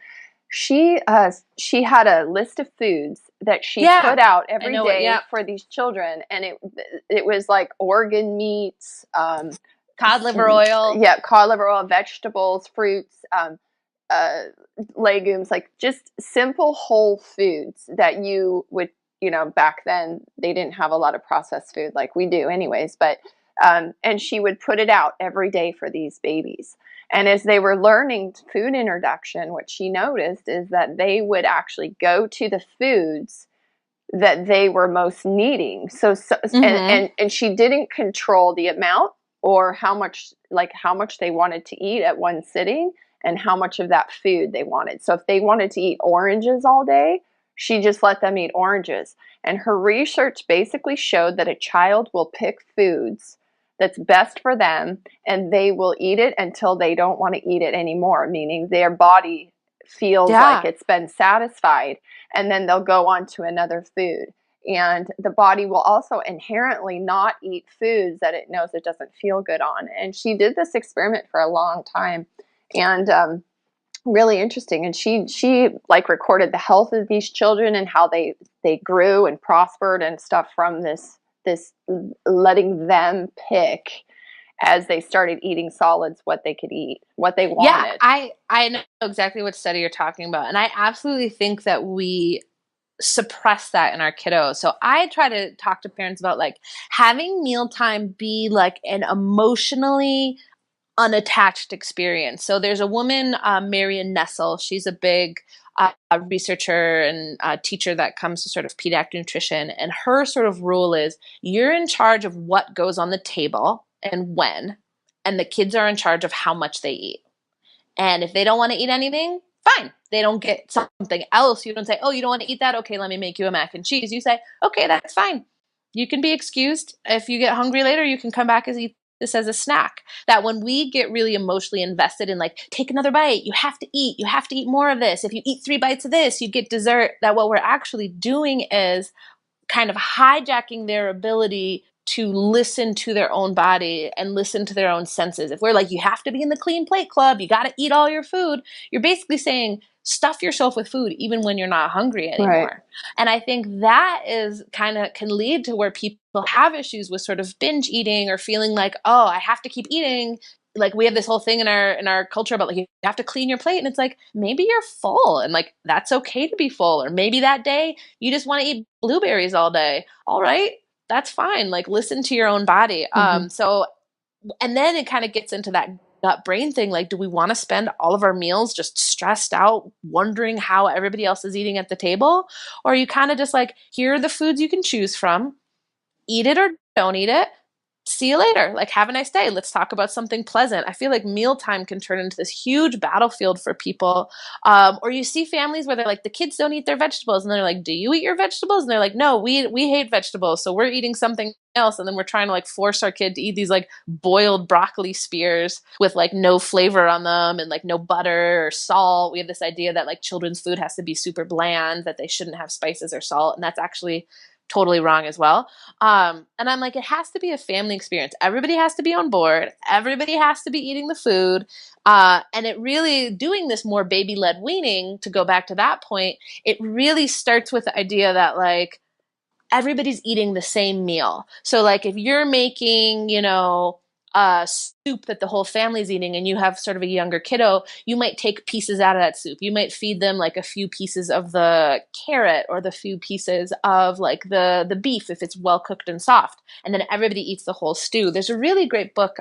She had a list of foods that she put out every day for these children, and it was like organ meats, cod liver oil, cod liver oil, vegetables, fruits, legumes, like just simple whole foods that you would, back then they didn't have a lot of processed food like we do, anyways. But and she would put it out every day for these babies. And as they were learning food introduction, what she noticed is that they would actually go to the foods that they were most needing. And she didn't control the amount or how much they wanted to eat at one sitting and how much of that food they wanted. So if they wanted to eat oranges all day, she just let them eat oranges. And her research basically showed that a child will pick foods that's best for them, and they will eat it until they don't want to eat it anymore, meaning their body feels like it's been satisfied, and then they'll go on to another food. And the body will also inherently not eat foods that it knows it doesn't feel good on. And she did this experiment for a long time, and really interesting. And she like recorded the health of these children and how they grew and prospered and stuff from this letting them pick as they started eating solids what they could eat, what they wanted. Yeah, I know exactly what study you're talking about. And I absolutely think that we suppress that in our kiddos. So I try to talk to parents about like having mealtime be like an emotionally unattached experience. So there's a woman, Marion Nestle. She's a big researcher and teacher that comes to sort of pediatric nutrition. And her sort of rule is you're in charge of what goes on the table and when, and the kids are in charge of how much they eat. And if they don't want to eat anything, fine. They don't get something else. You don't say, oh, you don't want to eat that? Okay, let me make you a mac and cheese. You say, okay, that's fine. You can be excused. If you get hungry later, you can come back and eat this as a snack. That when we get really emotionally invested in like, take another bite, you have to eat more of this. If you eat 3 bites of this, you get dessert. That what we're actually doing is kind of hijacking their ability to listen to their own body and listen to their own senses. If we're like, you have to be in the clean plate club, you got to eat all your food, you're basically saying, stuff yourself with food even when you're not hungry anymore. Right. And I think that is kind of can lead to where people have issues with sort of binge eating or feeling like, oh, I have to keep eating. Like we have this whole thing in our culture about like, you have to clean your plate. And it's like, maybe you're full and like, that's okay to be full. Or maybe that day you just want to eat blueberries all day. All right. That's fine. Like listen to your own body. So, and then it kind of gets into that gut brain thing. Like, do we want to spend all of our meals just stressed out, wondering how everybody else is eating at the table? Or are you kind of just like, here are the foods you can choose from, eat it or don't eat it. See you later. Like, have a nice day. Let's talk about something pleasant. I feel like mealtime can turn into this huge battlefield for people. Or you see families where they're like, the kids don't eat their vegetables. And they're like, do you eat your vegetables? And they're like, no, we hate vegetables. So we're eating something else. And then we're trying to like force our kid to eat these like boiled broccoli spears with like no flavor on them and like no butter or salt. We have this idea that like children's food has to be super bland, that they shouldn't have spices or salt. And that's actually totally wrong as well. And I'm like, it has to be a family experience. Everybody has to be on board. Everybody has to be eating the food. And it really, doing this more baby-led weaning, to go back to that point, it really starts with the idea that like everybody's eating the same meal. So like if you're making, a soup that the whole family's eating and you have sort of a younger kiddo, you might take pieces out of that soup. You might feed them like a few pieces of the carrot or the few pieces of like the beef if it's well cooked and soft. And then everybody eats the whole stew. There's a really great book,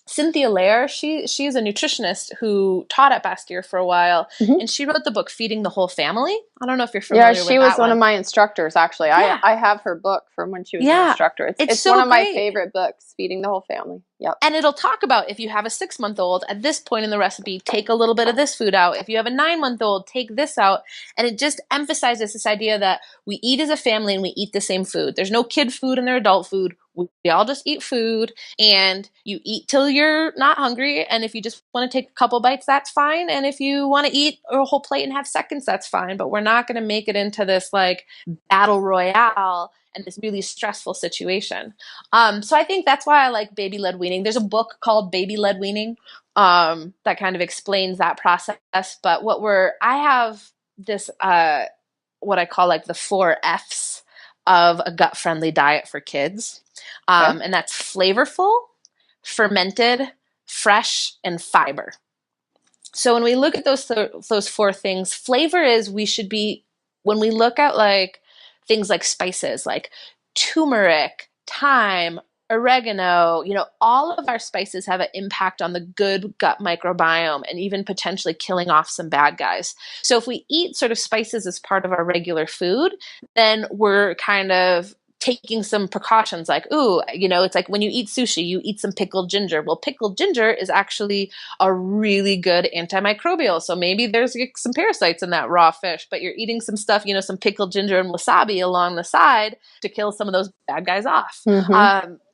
Cynthia Lair, she is a nutritionist who taught at Bastyr for a while, and she wrote the book Feeding the Whole Family. I don't know if you're familiar with that one. Yeah, she was one of my instructors, actually. Yeah. I have her book from when she was an instructor. It's so one of my great. favorite books, Feeding the Whole Family. Yep. And it'll talk about if you have a 6-month-old, at this point in the recipe, take a little bit of this food out. If you have a 9-month-old, take this out. And it just emphasizes this idea that we eat as a family and we eat the same food. There's no kid food and there's adult food. We all just eat food, and you eat till you're not hungry. And if you just want to take a couple bites, that's fine. And if you want to eat a whole plate and have seconds, that's fine. But we're not going to make it into this like battle royale and this really stressful situation. So I think that's why I like baby-led weaning. There's a book called Baby-Led Weaning that kind of explains that process. But I have this, what I call like the 4 F's of a gut-friendly diet for kids. And that's flavorful, fermented, fresh, and fiber. So when we look at those 4 things, flavor is when we look at like things like spices, like turmeric, thyme, oregano, all of our spices have an impact on the good gut microbiome and even potentially killing off some bad guys. So if we eat sort of spices as part of our regular food, then we're kind of taking some precautions like, it's like when you eat sushi, you eat some pickled ginger. Well, pickled ginger is actually a really good antimicrobial. So maybe there's like some parasites in that raw fish, but you're eating some stuff, some pickled ginger and wasabi along the side to kill some of those bad guys off.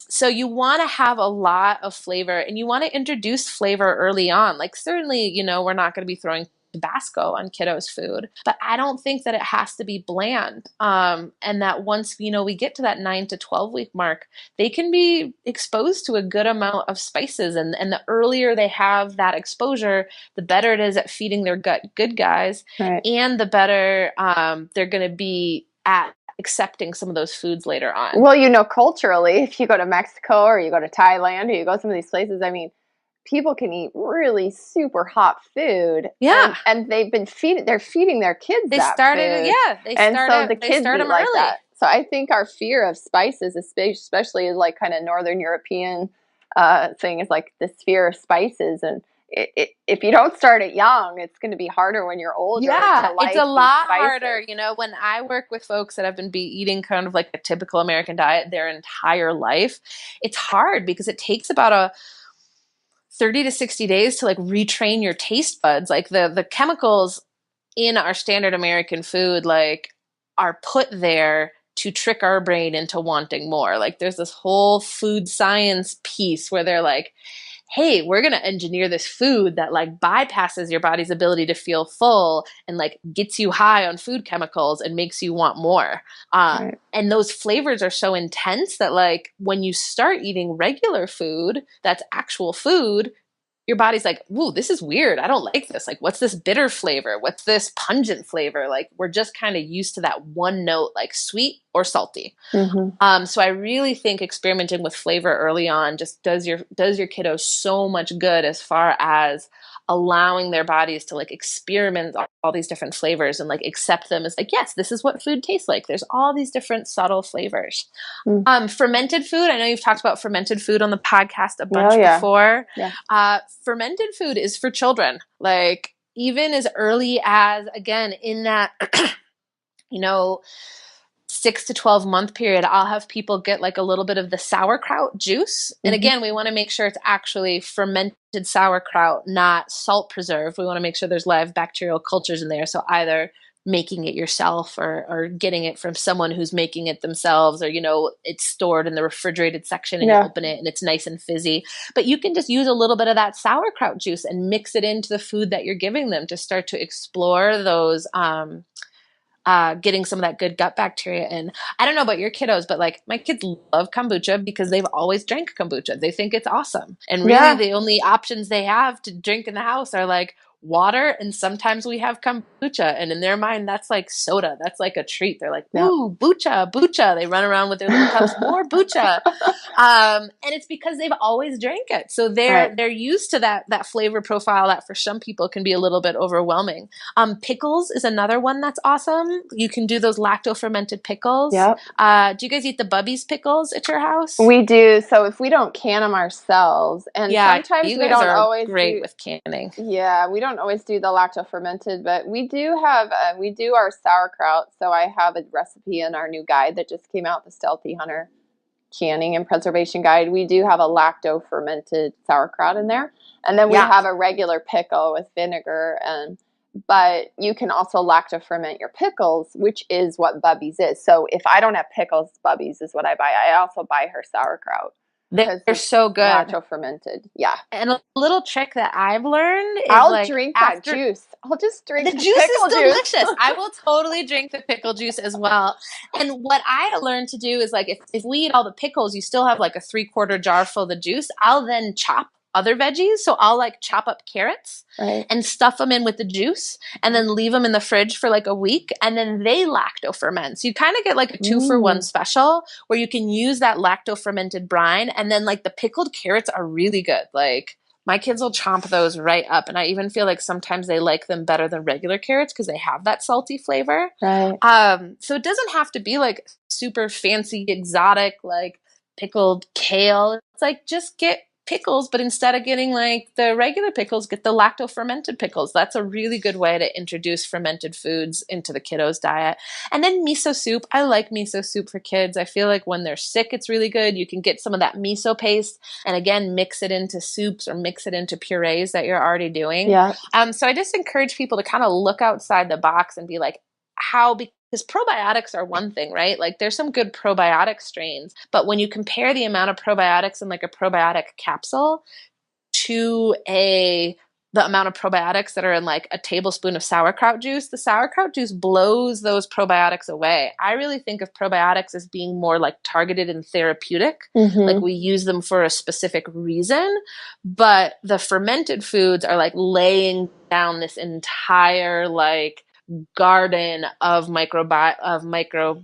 So you want to have a lot of flavor, and you want to introduce flavor early on. Like certainly, we're not going to be throwing Tabasco on kiddos' food, but I don't think that it has to be bland. And that once, we get to that 9 to 12 week mark, they can be exposed to a good amount of spices. And the earlier they have that exposure, the better it is at feeding their gut good guys. Right. And the better they're going to be at accepting some of those foods later on. Well, culturally, if you go to Mexico or you go to Thailand or you go to some of these places, I mean, people can eat really super hot food. Yeah. And they're feeding their kids They that started, food. yeah. They So the kids start eat them like early. that. So I think our fear of spices, especially is like kind of Northern European thing, is like this fear of spices. And if you don't start it young, it's going to be harder when you're older. Yeah, to it's a lot spices. harder. When I work with folks that have been eating kind of like a typical American diet their entire life, it's hard because it takes about a 30 to 60 days to like retrain your taste buds. Like the chemicals in our standard American food like are put there to trick our brain into wanting more. Like there's this whole food science piece where they're like, hey, we're going to engineer this food that like bypasses your body's ability to feel full and like gets you high on food chemicals and makes you want more. Right. And those flavors are so intense that like when you start eating regular food, that's actual food, your body's like, ooh, this is weird. I don't like this. Like, what's this bitter flavor? What's this pungent flavor? Like, we're just kind of used to that one note, like sweet or salty. So I really think experimenting with flavor early on just does your kiddos so much good as far as allowing their bodies to like experiment all these different flavors and like accept them as like, yes, this is what food tastes like. There's all these different subtle flavors. Fermented food. I know you've talked about fermented food on the podcast a bunch before. Yeah. Fermented food is for children. Like even as early as, again, in that, 6 to 12 month period, I'll have people get like a little bit of the sauerkraut juice. And again, we want to make sure it's actually fermented sauerkraut, not salt preserved. We want to make sure there's live bacterial cultures in there. So either making it yourself or getting it from someone who's making it themselves, or, it's stored in the refrigerated section and you open it and it's nice and fizzy. But you can just use a little bit of that sauerkraut juice and mix it into the food that you're giving them to start to explore those, getting some of that good gut bacteria in. I don't know about your kiddos, but like my kids love kombucha because they've always drank kombucha. They think it's awesome. And really Yeah. the only options they have to drink in the house are like water, and sometimes we have kombucha, and in their mind that's like soda. That's like a treat. They're like, Yeah. ooh, bucha, bucha. They run around with their little cups, more bucha. And it's because they've always drank it, so Right. they're used to that flavor profile that for some people can be a little bit overwhelming. Pickles is another one that's awesome. You can do those lacto fermented pickles. Yep. Do you guys eat the Bubby's pickles at your house? We do. So if we don't can them ourselves, and Yeah, sometimes you we guys don't are always great do. with canning. Yeah, we don't always do the lacto fermented, but we do have we do our sauerkraut. So I have a recipe in our new guide that just came out, the Stealthy Hunter Canning and Preservation Guide. We do have a lacto fermented sauerkraut in there, and then we Yeah. have a regular pickle with vinegar. And but you can also lacto ferment your pickles, which is what Bubby's is. So if I don't have pickles, Bubby's is what I buy. I also buy her sauerkraut because They're it's so good. lacto fermented. Yeah. And a little trick that I've learned is I'll like drink that after juice. I'll just drink the the juice pickle is juice. delicious. I will totally drink the pickle juice as well. And what I learned to do is like if we eat all the pickles, you still have like a 3/4 jar full of the juice. I'll then chop other veggies. So I'll like chop up carrots Right. and stuff them in with the juice and then leave them in the fridge for like a week, and then they lacto ferment. So you kind of get like a 2-for-1 special where you can use that lacto fermented brine, and then like the pickled carrots are really good. Like my kids will chomp those right up, and I even feel like sometimes they like them better than regular carrots because they have that salty flavor. Right. So it doesn't have to be like super fancy, exotic, like pickled kale. It's like just get pickles, but instead of getting like the regular pickles, get the lacto fermented pickles. That's a really good way to introduce fermented foods into the kiddos' diet. And then miso soup. I like miso soup for kids. I feel like when they're sick, it's really good. You can get some of that miso paste and again, mix it into soups or mix it into purees that you're already doing. Yeah. So I just encourage people to kind of look outside the box and be like, because probiotics are one thing, right? Like there's some good probiotic strains, but when you compare the amount of probiotics in like a probiotic capsule to the amount of probiotics that are in like a tablespoon of sauerkraut juice, the sauerkraut juice blows those probiotics away. I really think of probiotics as being more like targeted and therapeutic. Like we use them for a specific reason, but the fermented foods are like laying down this entire like garden of microbiome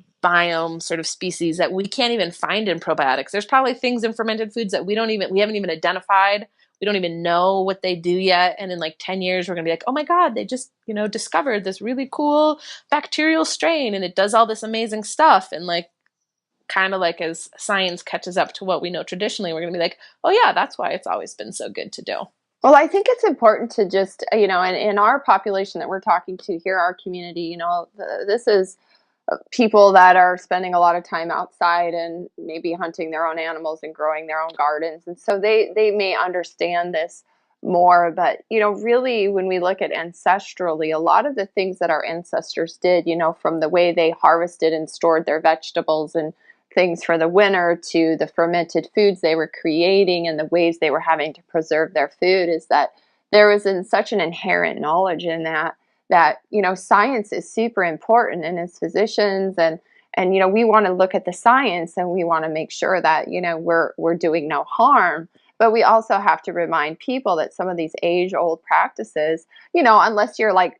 sort of species that we can't even find in probiotics. There's probably things in fermented foods that we haven't even identified. We don't even know what they do yet. And in like 10 years, we're going to be like, oh my God, they just, discovered this really cool bacterial strain and it does all this amazing stuff. And like, kind of like as science catches up to what we know traditionally, we're going to be like, oh yeah, that's why it's always been so good to do. Well, I think it's important to just, and in our population that we're talking to here, our community, this is people that are spending a lot of time outside and maybe hunting their own animals and growing their own gardens. And so they may understand this more. But, really, when we look at ancestrally, a lot of the things that our ancestors did, from the way they harvested and stored their vegetables and things for the winter to the fermented foods they were creating and the ways they were having to preserve their food, is that there was such an inherent knowledge in that science is super important. And as physicians and we want to look at the science and we want to make sure that we're doing no harm, but we also have to remind people that some of these age-old practices, unless you're like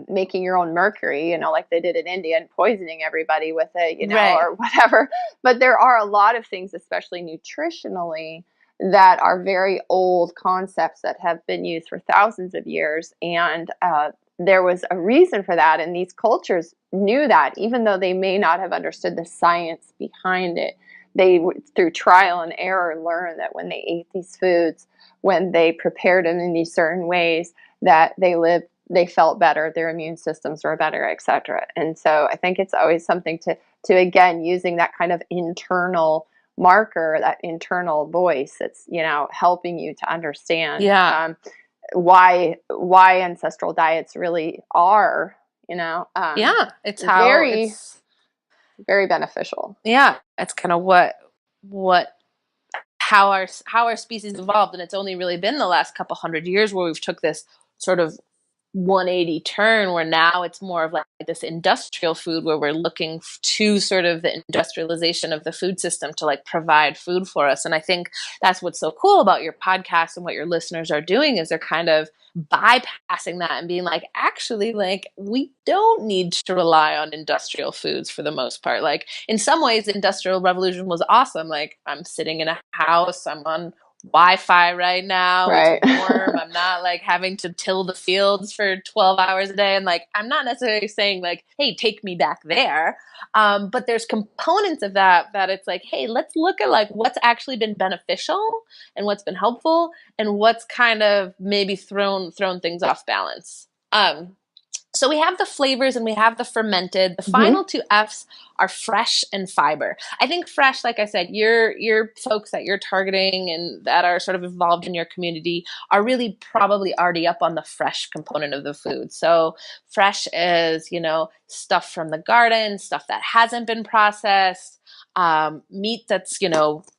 making your own mercury, like they did in India and poisoning everybody with it, Right. or whatever. But there are a lot of things, especially nutritionally, that are very old concepts that have been used for thousands of years. And there was a reason for that. And these cultures knew that, even though they may not have understood the science behind it. They, through trial and error, learned that when they ate these foods, when they prepared them in these certain ways, that they felt better, their immune systems were better, et cetera. And so I think it's always something to again, using that kind of internal marker, that internal voice that's, helping you to understand why ancestral diets really are, it's very beneficial. Yeah, it's kind of how our species evolved, and it's only really been the last couple hundred years where we've took this sort of 180 turn where now it's more of like this industrial food where we're looking to sort of the industrialization of the food system to like provide food for us. And I think that's what's so cool about your podcast and what your listeners are doing is they're kind of bypassing that and being like, actually, like, we don't need to rely on industrial foods for the most part. Like, in some ways, the Industrial Revolution was awesome. Like, I'm sitting in a house, I'm on Wi-Fi right now. Right. It's warm. I'm not like having to till the fields for 12 hours a day. And like, I'm not necessarily saying like, hey, take me back there. But there's components of that it's like, hey, let's look at like what's actually been beneficial and what's been helpful and what's kind of maybe thrown things off balance. So we have the flavors and we have the fermented. The final two F's are fresh and fiber. I think fresh, like I said, your folks that you're targeting and that are sort of involved in your community are really probably already up on the fresh component of the food. So fresh is, stuff from the garden, stuff that hasn't been processed, meat that's,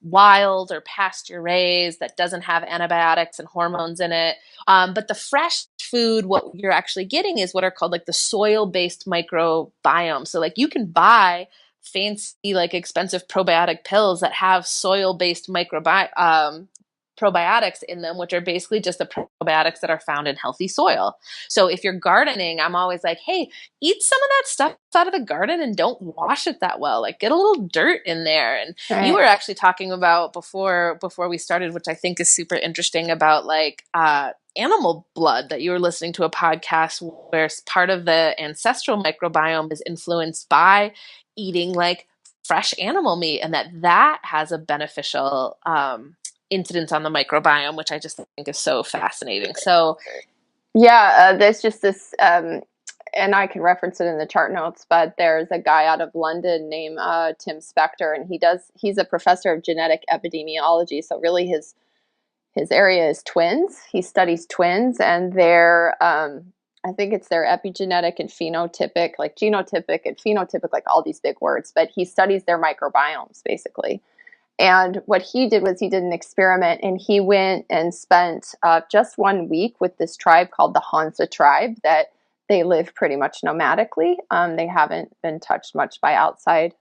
wild or pasture raised that doesn't have antibiotics and hormones in it. But the fresh food, what you're actually getting is what are called like the soil-based microbiome. So like you can buy fancy, like expensive probiotic pills that have soil-based probiotics in them, which are basically just the probiotics that are found in healthy soil. So if you're gardening, I'm always like, hey, eat some of that stuff out of the garden and don't wash it that well. Like get a little dirt in there. And Right. You were actually talking about before we started, which I think is super interesting, about like animal blood, that you were listening to a podcast where part of the ancestral microbiome is influenced by eating like fresh animal meat, and that has a beneficial incidence on the microbiome, which I just think is so fascinating. So Yeah, there's just this, and I can reference it in the chart notes, but there's a guy out of London named Tim Spector, and he's a professor of genetic epidemiology. So really his area is twins. He studies twins and their, I think it's their epigenetic and phenotypic, like genotypic and phenotypic, like all these big words, but he studies their microbiomes basically. And what he did was he did an experiment, and he went and spent just 1 week with this tribe called the Hansa tribe that they live pretty much nomadically. They haven't been touched much by outside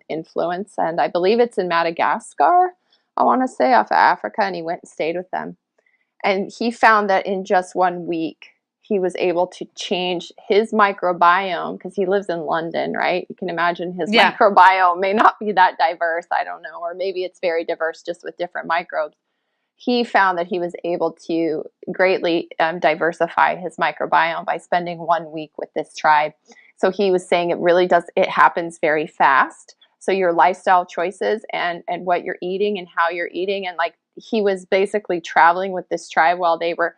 influence. And I believe it's in Madagascar, I want to say, off of Africa. And he went and stayed with them. And he found that in just 1 week, he was able to change his microbiome, because he lives in London, right? You can imagine his microbiome may not be that diverse, I don't know, or maybe it's very diverse just with different microbes. He found that he was able to greatly diversify his microbiome by spending 1 week with this tribe. So he was saying it happens very fast. So your lifestyle choices and what you're eating and how you're eating, and like he was basically traveling with this tribe while they were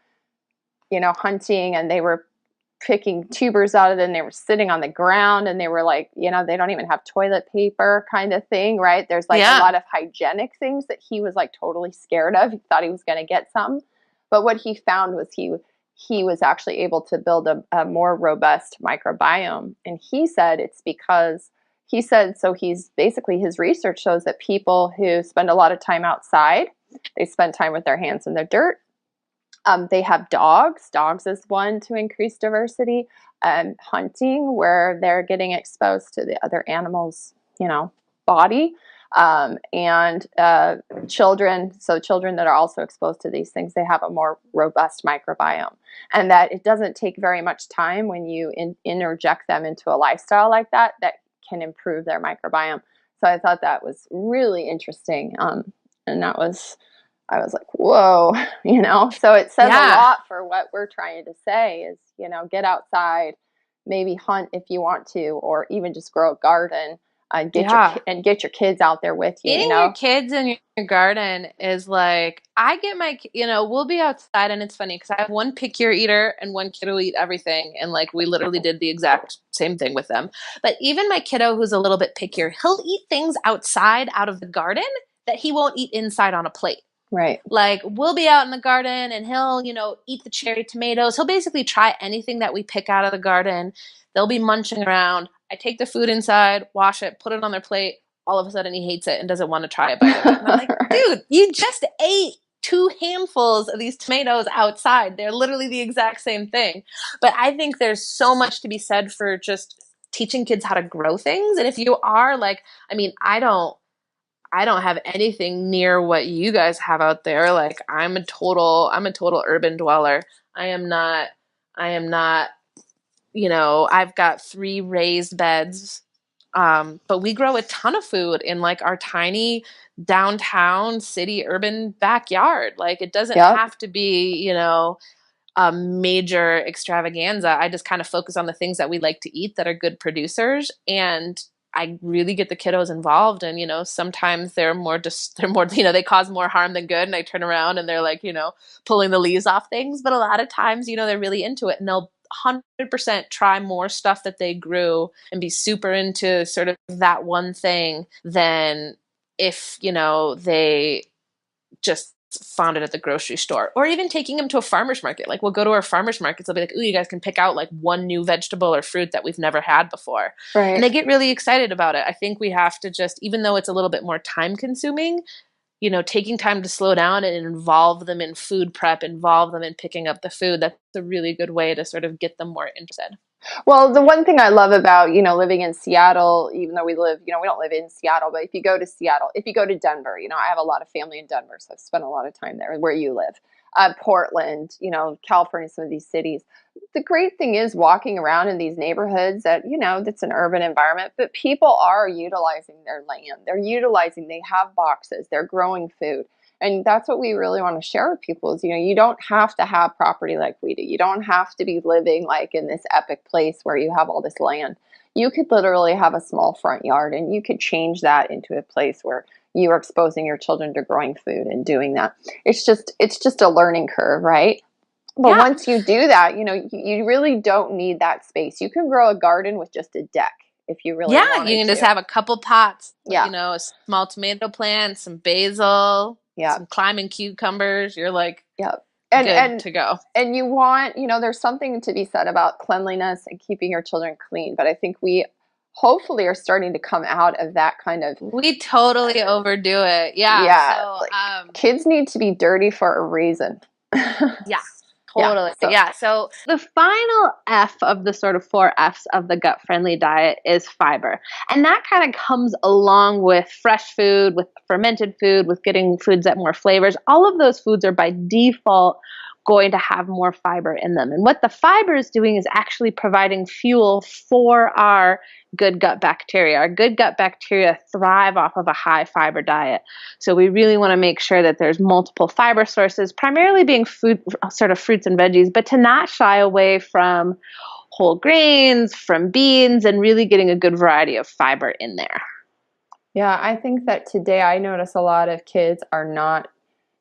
hunting, and they were picking tubers out of it, and they were sitting on the ground, and they were like, they don't even have toilet paper kind of thing, right? There's like a lot of hygienic things that he was like totally scared of. He thought he was going to get something. But what he found was he was actually able to build a more robust microbiome. And he said it's because, so he's basically, his research shows that people who spend a lot of time outside, they spend time with their hands in the dirt. They have dogs. Dogs is one to increase diversity. Hunting, where they're getting exposed to the other animal's, body. And children. So children that are also exposed to these things, they have a more robust microbiome. And that it doesn't take very much time when you interject them into a lifestyle like that can improve their microbiome. So I thought that was really interesting. And I was like, whoa, so it says a lot for what we're trying to say is, get outside, maybe hunt if you want to, or even just grow a garden and get your kids out there with you. Eating your kids in your garden is like, I get my, we'll be outside, and it's funny because I have one pickier eater and one kid who will eat everything. And like, we literally did the exact same thing with them. But even my kiddo, who's a little bit pickier, he'll eat things outside out of the garden that he won't eat inside on a plate. Right. Like, we'll be out in the garden and he'll, eat the cherry tomatoes. He'll basically try anything that we pick out of the garden. They'll be munching around. I take the food inside, wash it, put it on their plate. All of a sudden he hates it and doesn't want to try it by the way. And I'm like, dude, you just ate two handfuls of these tomatoes outside. They're literally the exact same thing. But I think there's so much to be said for just teaching kids how to grow things. And if you are like, I mean, I don't have anything near what you guys have out there. Like I'm a total urban dweller. I am not, I've got 3 raised beds. But we grow a ton of food in like our tiny downtown city urban backyard. Like it doesn't Yep. have to be, a major extravaganza. I just kind of focus on the things that we like to eat that are good producers, and I really get the kiddos involved. And sometimes they're more they cause more harm than good, and I turn around and they're like pulling the leaves off things. But a lot of times they're really into it, and they'll 100% try more stuff that they grew and be super into sort of that one thing than if they just found it at the grocery store. Or even taking them to a farmer's market. Like we'll go to our farmer's markets, they'll be like, ooh, you guys can pick out like one new vegetable or fruit that we've never had before. Right. And they get really excited about it. I think we have to just, even though it's a little bit more time consuming, taking time to slow down and involve them in food prep, involve them in picking up the food. That's a really good way to sort of get them more interested. Well, the one thing I love about, living in Seattle, even though we live, we don't live in Seattle, but if you go to Seattle, if you go to Denver, I have a lot of family in Denver, so I've spent a lot of time there where you live. Portland, California, some of these cities. The great thing is walking around in these neighborhoods that, that's an urban environment, but people are utilizing their land. They have boxes, they're growing food. And that's what we really want to share with people is, you don't have to have property like we do. You don't have to be living like in this epic place where you have all this land. You could literally have a small front yard, and you could change that into a place where you are exposing your children to growing food and doing that. It's just a learning curve, right? But once you do that, you really don't need that space. You can grow a garden with just a deck if you really wanted you can to. just have a couple pots, Yeah. a small tomato plant, some basil, some climbing cucumbers. You're like, yep. Good to go. And you want, there's something to be said about cleanliness and keeping your children clean. But I think we hopefully are starting to come out of that kind of. We totally overdo it. Yeah. Yeah. So, kids need to be dirty for a reason. Yeah. Totally. So the final F of the sort of 4 Fs of the gut-friendly diet is fiber. And that kind of comes along with fresh food, with fermented food, with getting foods that more flavors. All of those foods are by default going to have more fiber in them. And what the fiber is doing is actually providing fuel for our good gut bacteria. Our good gut bacteria thrive off of a high fiber diet. So we really want to make sure that there's multiple fiber sources, primarily being food, sort of fruits and veggies, but to not shy away from whole grains, from beans, and really getting a good variety of fiber in there. Yeah, I think that today I notice a lot of kids are not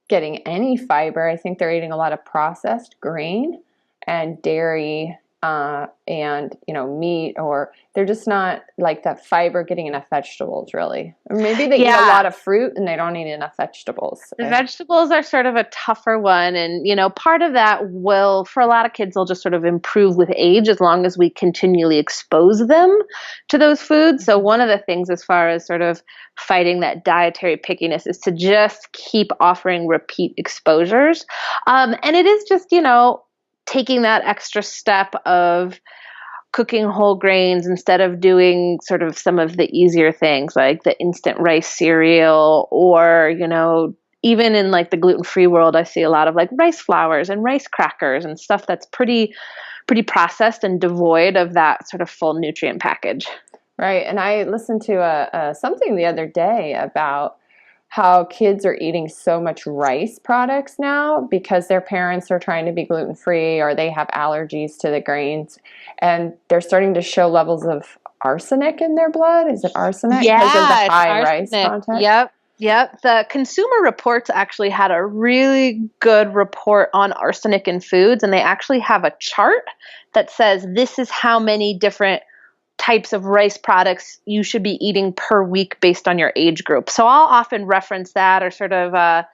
getting any fiber. I think they're eating a lot of processed grain and dairy and meat, or they're just not like that fiber getting enough vegetables really. Or maybe they eat a lot of fruit and they don't eat enough vegetables. The vegetables are sort of a tougher one, and part of that will, for a lot of kids, they'll just sort of improve with age as long as we continually expose them to those foods. So one of the things as far as sort of fighting that dietary pickiness is to just keep offering repeat exposures. And it is just, taking that extra step of cooking whole grains instead of doing sort of some of the easier things like the instant rice cereal, or, even in like the gluten-free world, I see a lot of like rice flours and rice crackers and stuff that's pretty processed and devoid of that sort of full nutrient package. Right. And I listened to something the other day about how kids are eating so much rice products now because their parents are trying to be gluten-free or they have allergies to the grains, and they're starting to show levels of arsenic in their blood. Is it arsenic? Yeah, because of the high rice arsenic. content? Yep. The Consumer Reports actually had a really good report on arsenic in foods, and they actually have a chart that says this is how many different types of rice products you should be eating per week based on your age group. So I'll often reference that, or sort of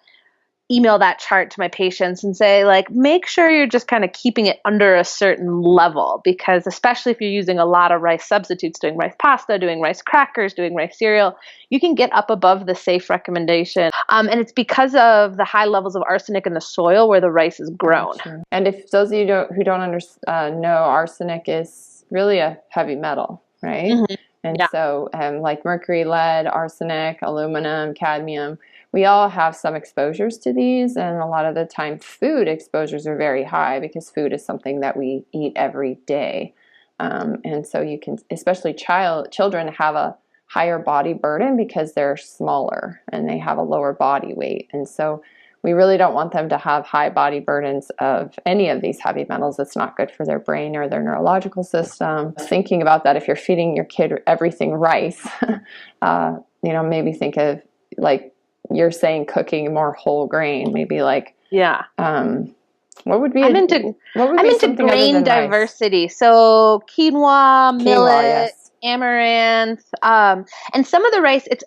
email that chart to my patients and say, like, make sure you're just kind of keeping it under a certain level, because especially if you're using a lot of rice substitutes, doing rice pasta, doing rice crackers, doing rice cereal, you can get up above the safe recommendation. And it's because of the high levels of arsenic in the soil where the rice is grown. Sure. And if those of you who don't know, arsenic is really a heavy metal, right? Mhm. And Yeah. so like mercury, lead, arsenic, aluminum, cadmium, we all have some exposures to these, and a lot of the time food exposures are very high because food is something that we eat every day. And so you can, especially children have a higher body burden because they're smaller and they have a lower body weight. And so we really don't want them to have high body burdens of any of these heavy metals. It's not good for their brain or their neurological system. Thinking about that, if you're feeding your kid everything rice, maybe think of, like you're saying, cooking more whole grain, maybe like, Yeah. what would be I'm into something other grain than rice? diversity. So quinoa, millet, yes. amaranth, and some of the rice. It's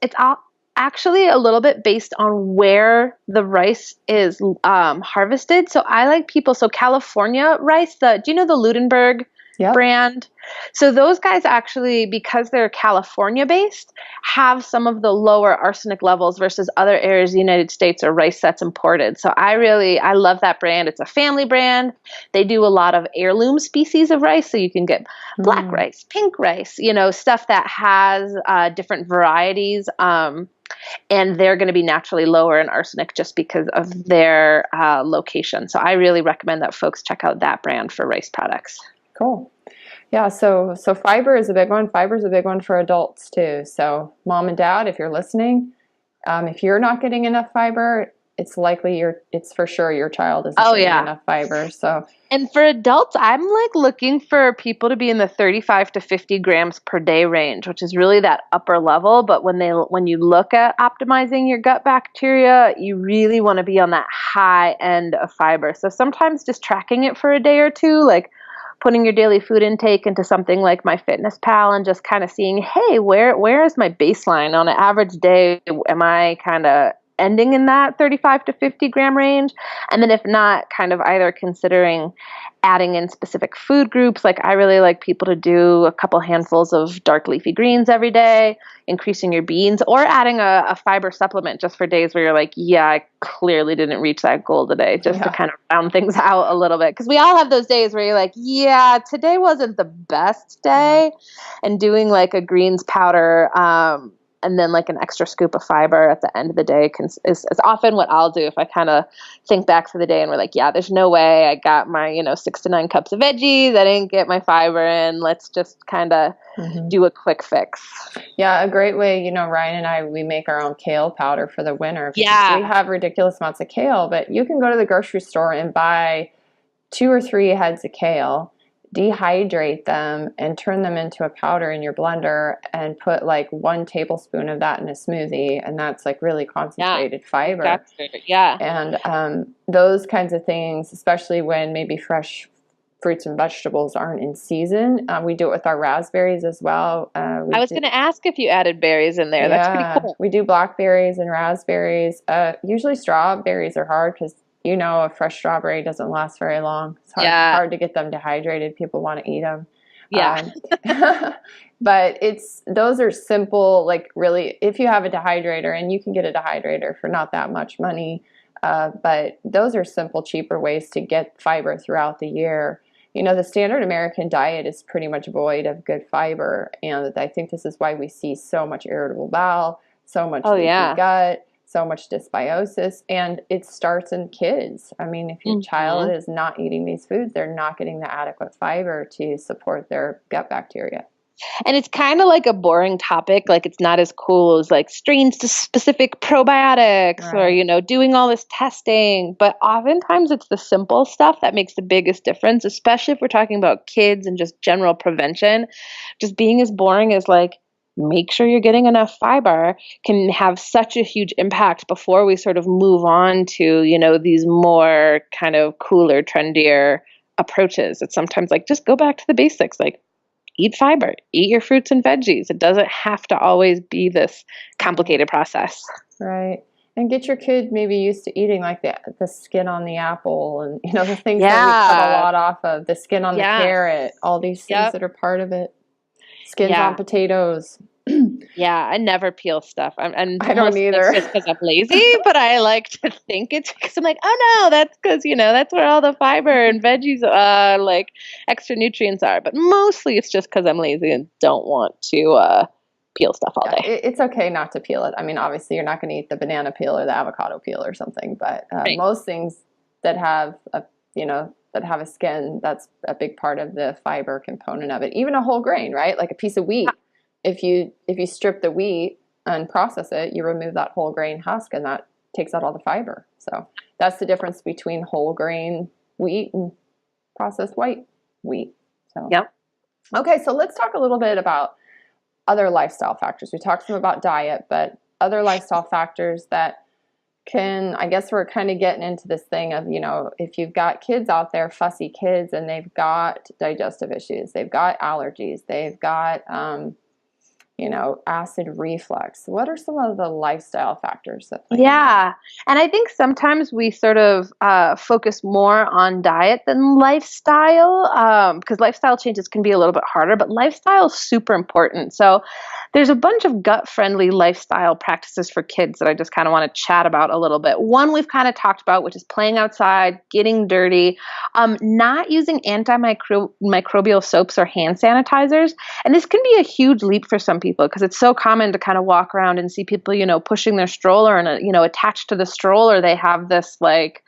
actually a little bit based on where the rice is harvested. So I like people. So California rice. Do you know the Ludenberg Yep. brand? So those guys actually, because they're California based, have some of the lower arsenic levels versus other areas of the United States or rice that's imported. So I love that brand. It's a family brand. They do a lot of heirloom species of rice. So you can get black rice, pink rice, stuff that has different varieties. And they're going to be naturally lower in arsenic just because of their location. So I really recommend that folks check out that brand for rice products. Cool. Yeah, so fiber is a big one. Fiber is a big one for adults too. So mom and dad, if you're listening, if you're not getting enough fiber, it's for sure your child isn't getting enough fiber. So, and for adults, I'm like looking for people to be in the 35 to 50 grams per day range, which is really that upper level. But when you look at optimizing your gut bacteria, you really want to be on that high end of fiber. So sometimes just tracking it for a day or two, like putting your daily food intake into something like MyFitnessPal and just kind of seeing, hey, where is my baseline on an average day? Am I kind of ending in that 35 to 50 gram range? And then if not, kind of either considering adding in specific food groups. Like I really like people to do a couple handfuls of dark leafy greens every day, increasing your beans, or adding a fiber supplement just for days where you're like, yeah, I clearly didn't reach that goal today, just to kind of round things out a little bit. Because we all have those days where you're like, yeah, today wasn't the best day. And doing like a greens powder, and then like an extra scoop of fiber at the end of the day is often what I'll do if I kind of think back to the day and we're like, yeah, there's no way I got my 6 to 9 cups of veggies, I didn't get my fiber in, let's just kind of do a quick fix. Yeah, a great way, Ryan and I, we make our own kale powder for the winter. Yeah. We have ridiculous amounts of kale, but you can go to the grocery store and buy 2 or 3 heads of kale, dehydrate them and turn them into a powder in your blender and put like 1 tablespoon of that in a smoothie, and that's like really concentrated fiber. That's good. Yeah. And those kinds of things, especially when maybe fresh fruits and vegetables aren't in season. We do it with our raspberries as well. I was going to ask if you added berries in there. That's pretty cool. We do blackberries and raspberries. Usually strawberries are hard because a fresh strawberry doesn't last very long. It's hard to get them dehydrated. People want to eat them. Yeah. But those are simple, like really, if you have a dehydrator, and you can get a dehydrator for not that much money, but those are simple, cheaper ways to get fiber throughout the year. The standard American diet is pretty much void of good fiber, and I think this is why we see so much irritable bowel, so much leaky gut, so much dysbiosis, and it starts in kids. I mean, if your child is not eating these foods, they're not getting the adequate fiber to support their gut bacteria. And it's kind of like a boring topic. Like it's not as cool as like strain-specific probiotics or, doing all this testing. But oftentimes it's the simple stuff that makes the biggest difference, especially if we're talking about kids and just general prevention. Just being as boring as like, make sure you're getting enough fiber can have such a huge impact before we sort of move on to, these more kind of cooler, trendier approaches. It's sometimes like, just go back to the basics. Like, eat fiber, eat your fruits and veggies. It doesn't have to always be this complicated process. Right. And get your kid maybe used to eating like the skin on the apple and, the things that we cut a lot off of, the skin on the carrot, all these things that are part of it. Skins on potatoes. Yeah, I never peel stuff. I don't either. It's just because I'm lazy, but I like to think it's because I'm like, oh no, that's because, that's where all the fiber and veggies, like extra nutrients are. But mostly it's just because I'm lazy and don't want to peel stuff all day. It's okay not to peel it. I mean, obviously you're not going to eat the banana peel or the avocado peel or something, but most things that have a skin, that's a big part of the fiber component of it. Even a whole grain, right? Like a piece of wheat. If you strip the wheat and process it, you remove that whole grain husk, and that takes out all the fiber. So that's the difference between whole grain wheat and processed white wheat. So okay, so let's talk a little bit about other lifestyle factors. We talked some about diet, but other lifestyle factors that I guess we're kind of getting into this thing of, if you've got kids out there, fussy kids, and they've got digestive issues, they've got allergies, they've got, acid reflux. What are some of the lifestyle factors that play? Yeah. And I think sometimes we sort of focus more on diet than lifestyle, because lifestyle changes can be a little bit harder, but lifestyle is super important. So there's a bunch of gut-friendly lifestyle practices for kids that I just kind of want to chat about a little bit. One we've kind of talked about, which is playing outside, getting dirty, not using antimicrobial soaps or hand sanitizers. And this can be a huge leap for some people because it's so common to kind of walk around and see people, pushing their stroller and, attached to the stroller, they have this like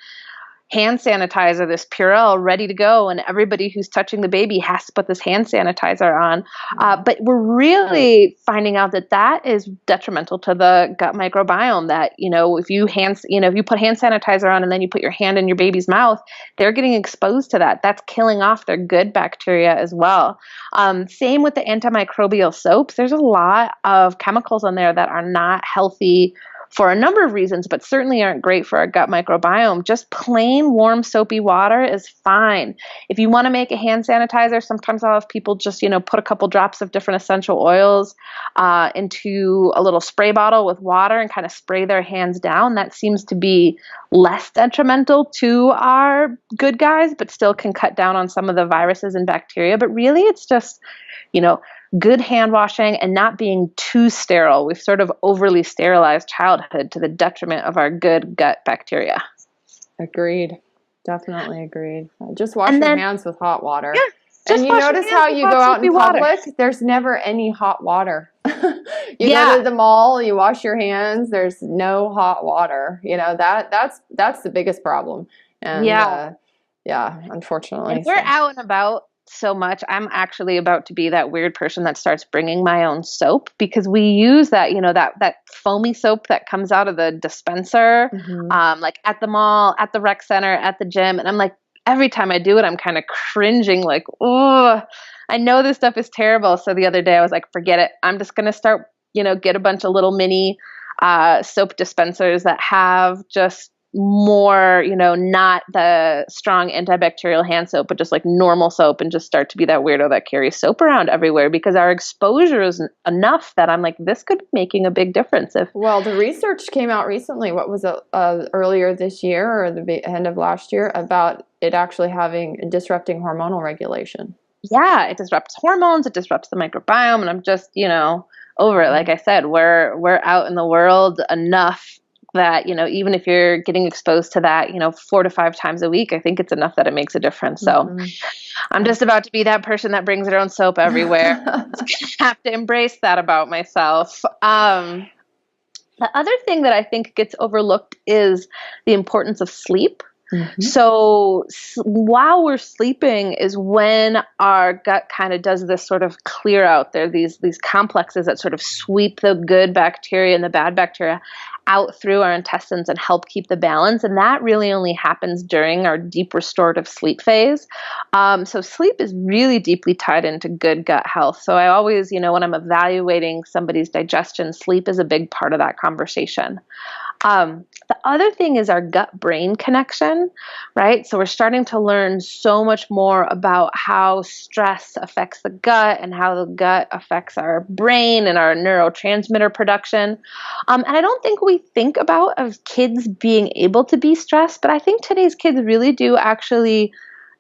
hand sanitizer, this Purell ready to go. And everybody who's touching the baby has to put this hand sanitizer on. But we're really finding out that is detrimental to the gut microbiome, that, if you put hand sanitizer on and then you put your hand in your baby's mouth, they're getting exposed to that. That's killing off their good bacteria as well. Same with the antimicrobial soaps. There's a lot of chemicals in there that are not healthy for a number of reasons, but certainly aren't great for our gut microbiome. Just plain warm soapy water is fine. If you want to make a hand sanitizer, sometimes I'll have people just, put a couple drops of different essential oils into a little spray bottle with water and kind of spray their hands down. That seems to be less detrimental to our good guys, but still can cut down on some of the viruses and bacteria. But really, it's just, good hand washing and not being too sterile. We've sort of overly sterilized childhood to the detriment of our good gut bacteria. Agreed. Definitely agreed. Just wash your hands with hot water. Yeah, and you notice how you go out in public, there's never any hot water. You go to the mall, you wash your hands, there's no hot water. That's the biggest problem. And unfortunately. If we're out and about so much, I'm actually about to be that weird person that starts bringing my own soap, because we use that, that foamy soap that comes out of the dispenser, like at the mall, at the rec center, at the gym. And I'm like, every time I do it, I'm kind of cringing, like, oh, I know this stuff is terrible. So the other day I was like, forget it. I'm just going to start, get a bunch of little mini soap dispensers that have just more, not the strong antibacterial hand soap, but just like normal soap, and just start to be that weirdo that carries soap around everywhere, because our exposure is enough that I'm like, this could be making a big difference. Well, the research came out recently, what was it, earlier this year or the end of last year, about it actually disrupting hormonal regulation. Yeah, it disrupts hormones, it disrupts the microbiome, and I'm just, over it. Like I said, we're out in the world enough that, even if you're getting exposed to that, 4 to 5 times a week, I think it's enough that it makes a difference. So I'm just about to be that person that brings their own soap everywhere. Have to embrace that about myself. The other thing that I think gets overlooked is the importance of sleep. So while we're sleeping is when our gut kind of does this sort of clear out. There are these complexes that sort of sweep the good bacteria and the bad bacteria out through our intestines and help keep the balance. And that really only happens during our deep restorative sleep phase. So sleep is really deeply tied into good gut health. So I always, when I'm evaluating somebody's digestion, sleep is a big part of that conversation. The other thing is our gut-brain connection, right? So we're starting to learn so much more about how stress affects the gut and how the gut affects our brain and our neurotransmitter production. And I don't think we think about of kids being able to be stressed, but I think today's kids really do actually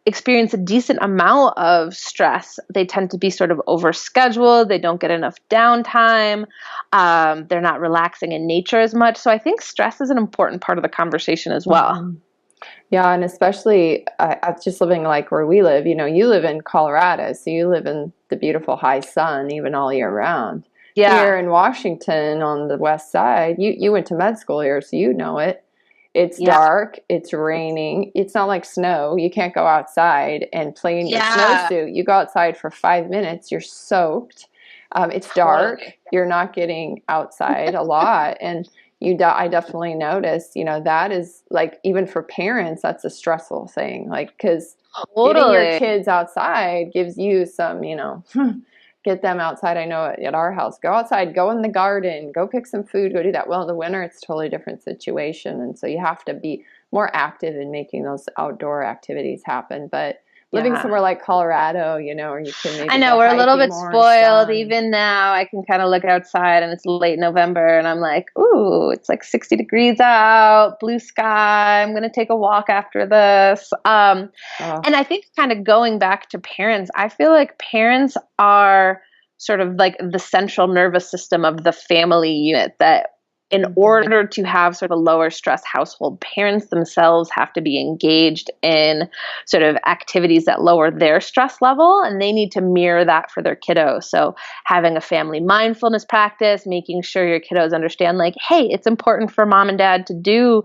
experience a decent amount of stress. They tend to be sort of overscheduled. They don't get enough downtime. They're not relaxing in nature as much. So I think stress is an important part of the conversation as well. Mhm. Yeah, and especially just living like where we live, you live in Colorado, so you live in the beautiful high sun even all year round. Yeah. Here in Washington on the west side, you went to med school here, so you know it. It's Yeah. dark, it's raining, it's not like snow. You can't go outside and play in your Yeah. snowsuit. You go outside for 5 minutes, you're soaked. It's dark, you're not getting outside a lot. And I definitely noticed, that is like, even for parents, that's a stressful thing. Like, because getting your Totally. kids outside gives you some, get them outside. I know at our house, go outside, go in the garden, go pick some food, go do that. Well, in the winter, it's a totally different situation. And so you have to be more active in making those outdoor activities happen. But living Yeah. somewhere like Colorado, or you can maybe I know go we're a little hiking bit more in spoiled. sun. Even now, I can kind of look outside and it's late November, and I'm like, ooh, it's like 60 degrees out, blue sky. I'm going to take a walk after this. Oh, And I think kind of going back to parents, I feel like parents are sort of like the central nervous system of the family unit, that in order to have sort of lower stress household, parents themselves have to be engaged in sort of activities that lower their stress level, and they need to mirror that for their kiddos. So having a family mindfulness practice, making sure your kiddos understand like, hey, it's important for mom and dad to do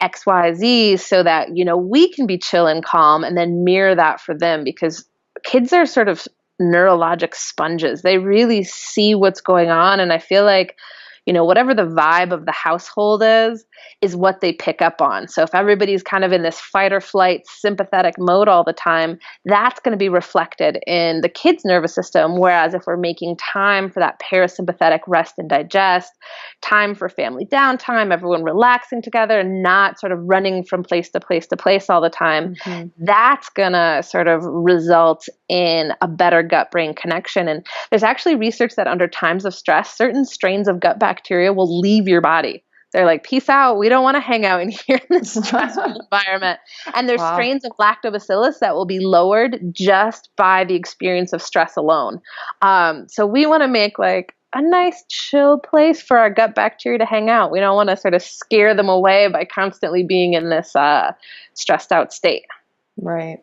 XYZ so that, we can be chill and calm, and then mirror that for them, because kids are sort of neurologic sponges. They really see what's going on. And I feel like, whatever the vibe of the household is what they pick up on. So if everybody's kind of in this fight or flight sympathetic mode all the time, that's going to be reflected in the kid's nervous system. Whereas if we're making time for that parasympathetic rest and digest, time for family downtime, everyone relaxing together and not sort of running from place to place to place all the time, that's going to sort of result in a better gut-brain connection. And there's actually research that under times of stress, certain strains of gut bacteria will leave your body. They're like, peace out. We don't want to hang out in here in this stressful environment. And there's strains of lactobacillus that will be lowered just by the experience of stress alone. So we want to make like a nice chill place for our gut bacteria to hang out. We don't want to sort of scare them away by constantly being in this stressed out state. Right.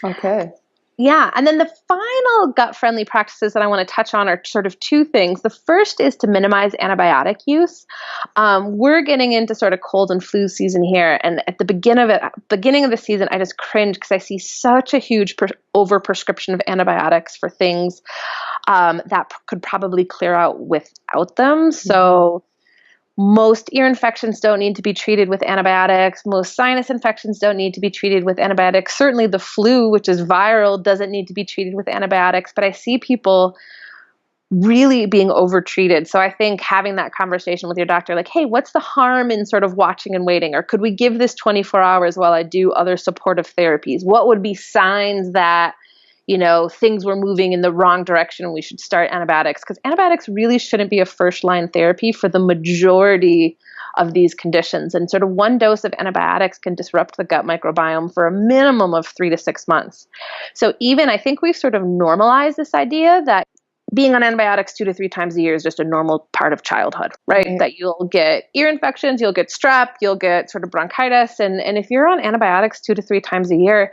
Okay. Yeah. And then the final gut-friendly practices that I want to touch on are sort of two things. The first is to minimize antibiotic use. We're getting into sort of cold and flu season here. And at the beginning of the season, I just cringe because I see such a huge overprescription of antibiotics for things that could probably clear out without them. So most ear infections don't need to be treated with antibiotics. Most sinus infections don't need to be treated with antibiotics. Certainly the flu, which is viral, doesn't need to be treated with antibiotics. But I see people really being overtreated. So I think having that conversation with your doctor, like, hey, what's the harm in sort of watching and waiting? Or could we give this 24 hours while I do other supportive therapies? What would be signs that things were moving in the wrong direction and we should start antibiotics? Because antibiotics really shouldn't be a first-line therapy for the majority of these conditions. And sort of one dose of antibiotics can disrupt the gut microbiome for a minimum of 3 to 6 months. So even I think we've sort of normalized this idea that being on antibiotics 2 to 3 times a year is just a normal part of childhood, right? That you'll get ear infections, you'll get strep, you'll get sort of bronchitis. And if you're on antibiotics 2 to 3 times a year,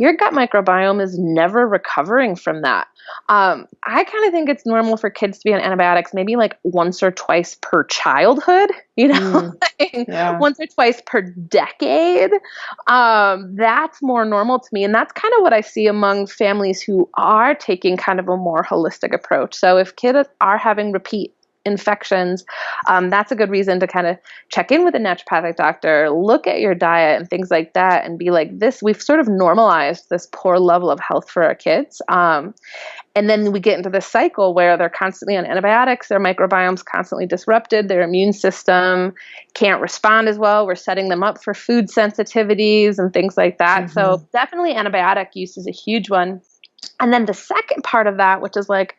your gut microbiome is never recovering from that. I kind of think it's normal for kids to be on antibiotics maybe like once or twice per childhood, once or twice per decade. That's more normal to me. And that's kind of what I see among families who are taking kind of a more holistic approach. So if kids are having repeat infections, that's a good reason to kind of check in with a naturopathic doctor, look at your diet and things like that, and be like, this, we've sort of normalized this poor level of health for our kids. And then we get into this cycle where they're constantly on antibiotics, their microbiome's constantly disrupted, their immune system can't respond as well. We're setting them up for food sensitivities and things like that. Mm-hmm. So definitely antibiotic use is a huge one. And then the second part of that, which is like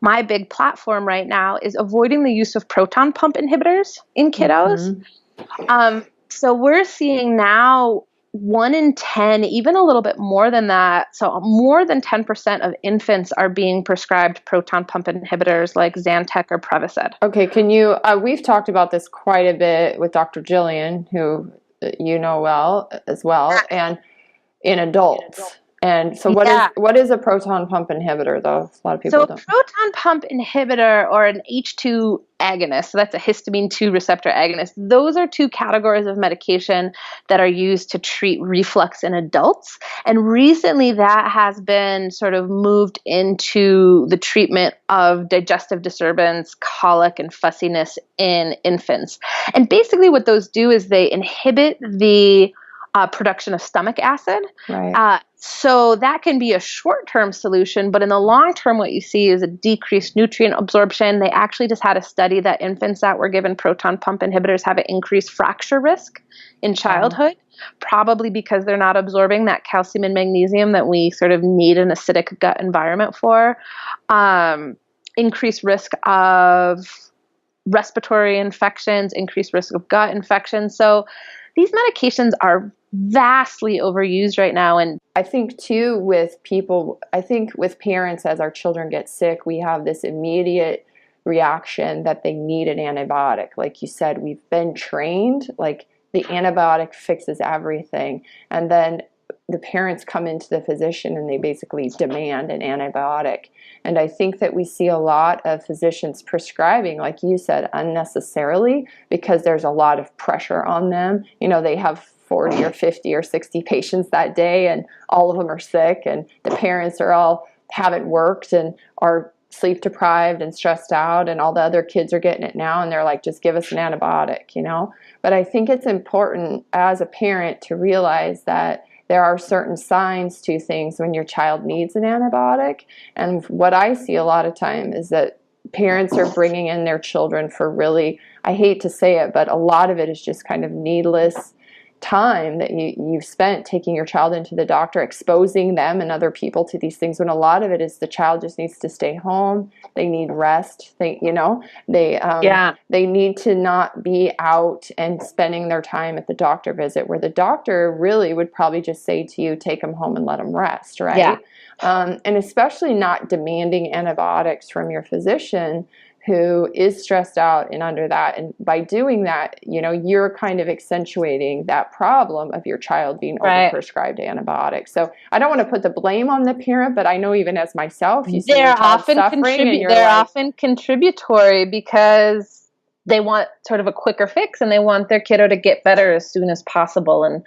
my big platform right now, is avoiding the use of proton pump inhibitors in kiddos. Mm-hmm. So we're seeing now 1 in 10, even a little bit more than that. So more than 10% of infants are being prescribed proton pump inhibitors like Zantac or Prevacid. Okay, can you, we've talked about this quite a bit with Dr. Jillian, who you know well as well, and in adults. And so what is a proton pump inhibitor, though? A lot of people don't. So a proton pump inhibitor or an H2 agonist, so that's a histamine 2 receptor agonist, those are two categories of medication that are used to treat reflux in adults. And recently that has been sort of moved into the treatment of digestive disturbance, colic, and fussiness in infants. And basically what those do is they inhibit the production of stomach acid. Right. So that can be a short-term solution, but in the long term, what you see is a decreased nutrient absorption. They actually just had a study that infants that were given proton pump inhibitors have an increased fracture risk in childhood, probably because they're not absorbing that calcium and magnesium that we sort of need an acidic gut environment for. Increased risk of respiratory infections, increased risk of gut infections. So these medications are vastly overused right now. And I think too with parents, as our children get sick, we have this immediate reaction that they need an antibiotic. Like you said, we've been trained, like the antibiotic fixes everything. And then the parents come into the physician and they basically demand an antibiotic. And I think that we see a lot of physicians prescribing, like you said, unnecessarily, because there's a lot of pressure on them. You know, they have 40 or 50 or 60 patients that day and all of them are sick and the parents haven't worked and are sleep deprived and stressed out, and all the other kids are getting it now and they're like, just give us an antibiotic, you know. But I think it's important as a parent to realize that there are certain signs to things when your child needs an antibiotic. And what I see a lot of time is that parents are bringing in their children for really, I hate to say it, but a lot of it is just kind of needless time that you've spent taking your child into the doctor, exposing them and other people to these things, when a lot of it is the child just needs to stay home. They need rest. They need to not be out and spending their time at the doctor visit, where the doctor really would probably just say to you, take them home and let them rest, right? Yeah. And especially not demanding antibiotics from your physician who is stressed out and under that. And by doing that, you know, you're kind of accentuating that problem of your child being overprescribed antibiotics. So I don't want to put the blame on the parent, but I know even as myself, you see your child suffering and you're often contributory because they want sort of a quicker fix and they want their kiddo to get better as soon as possible. And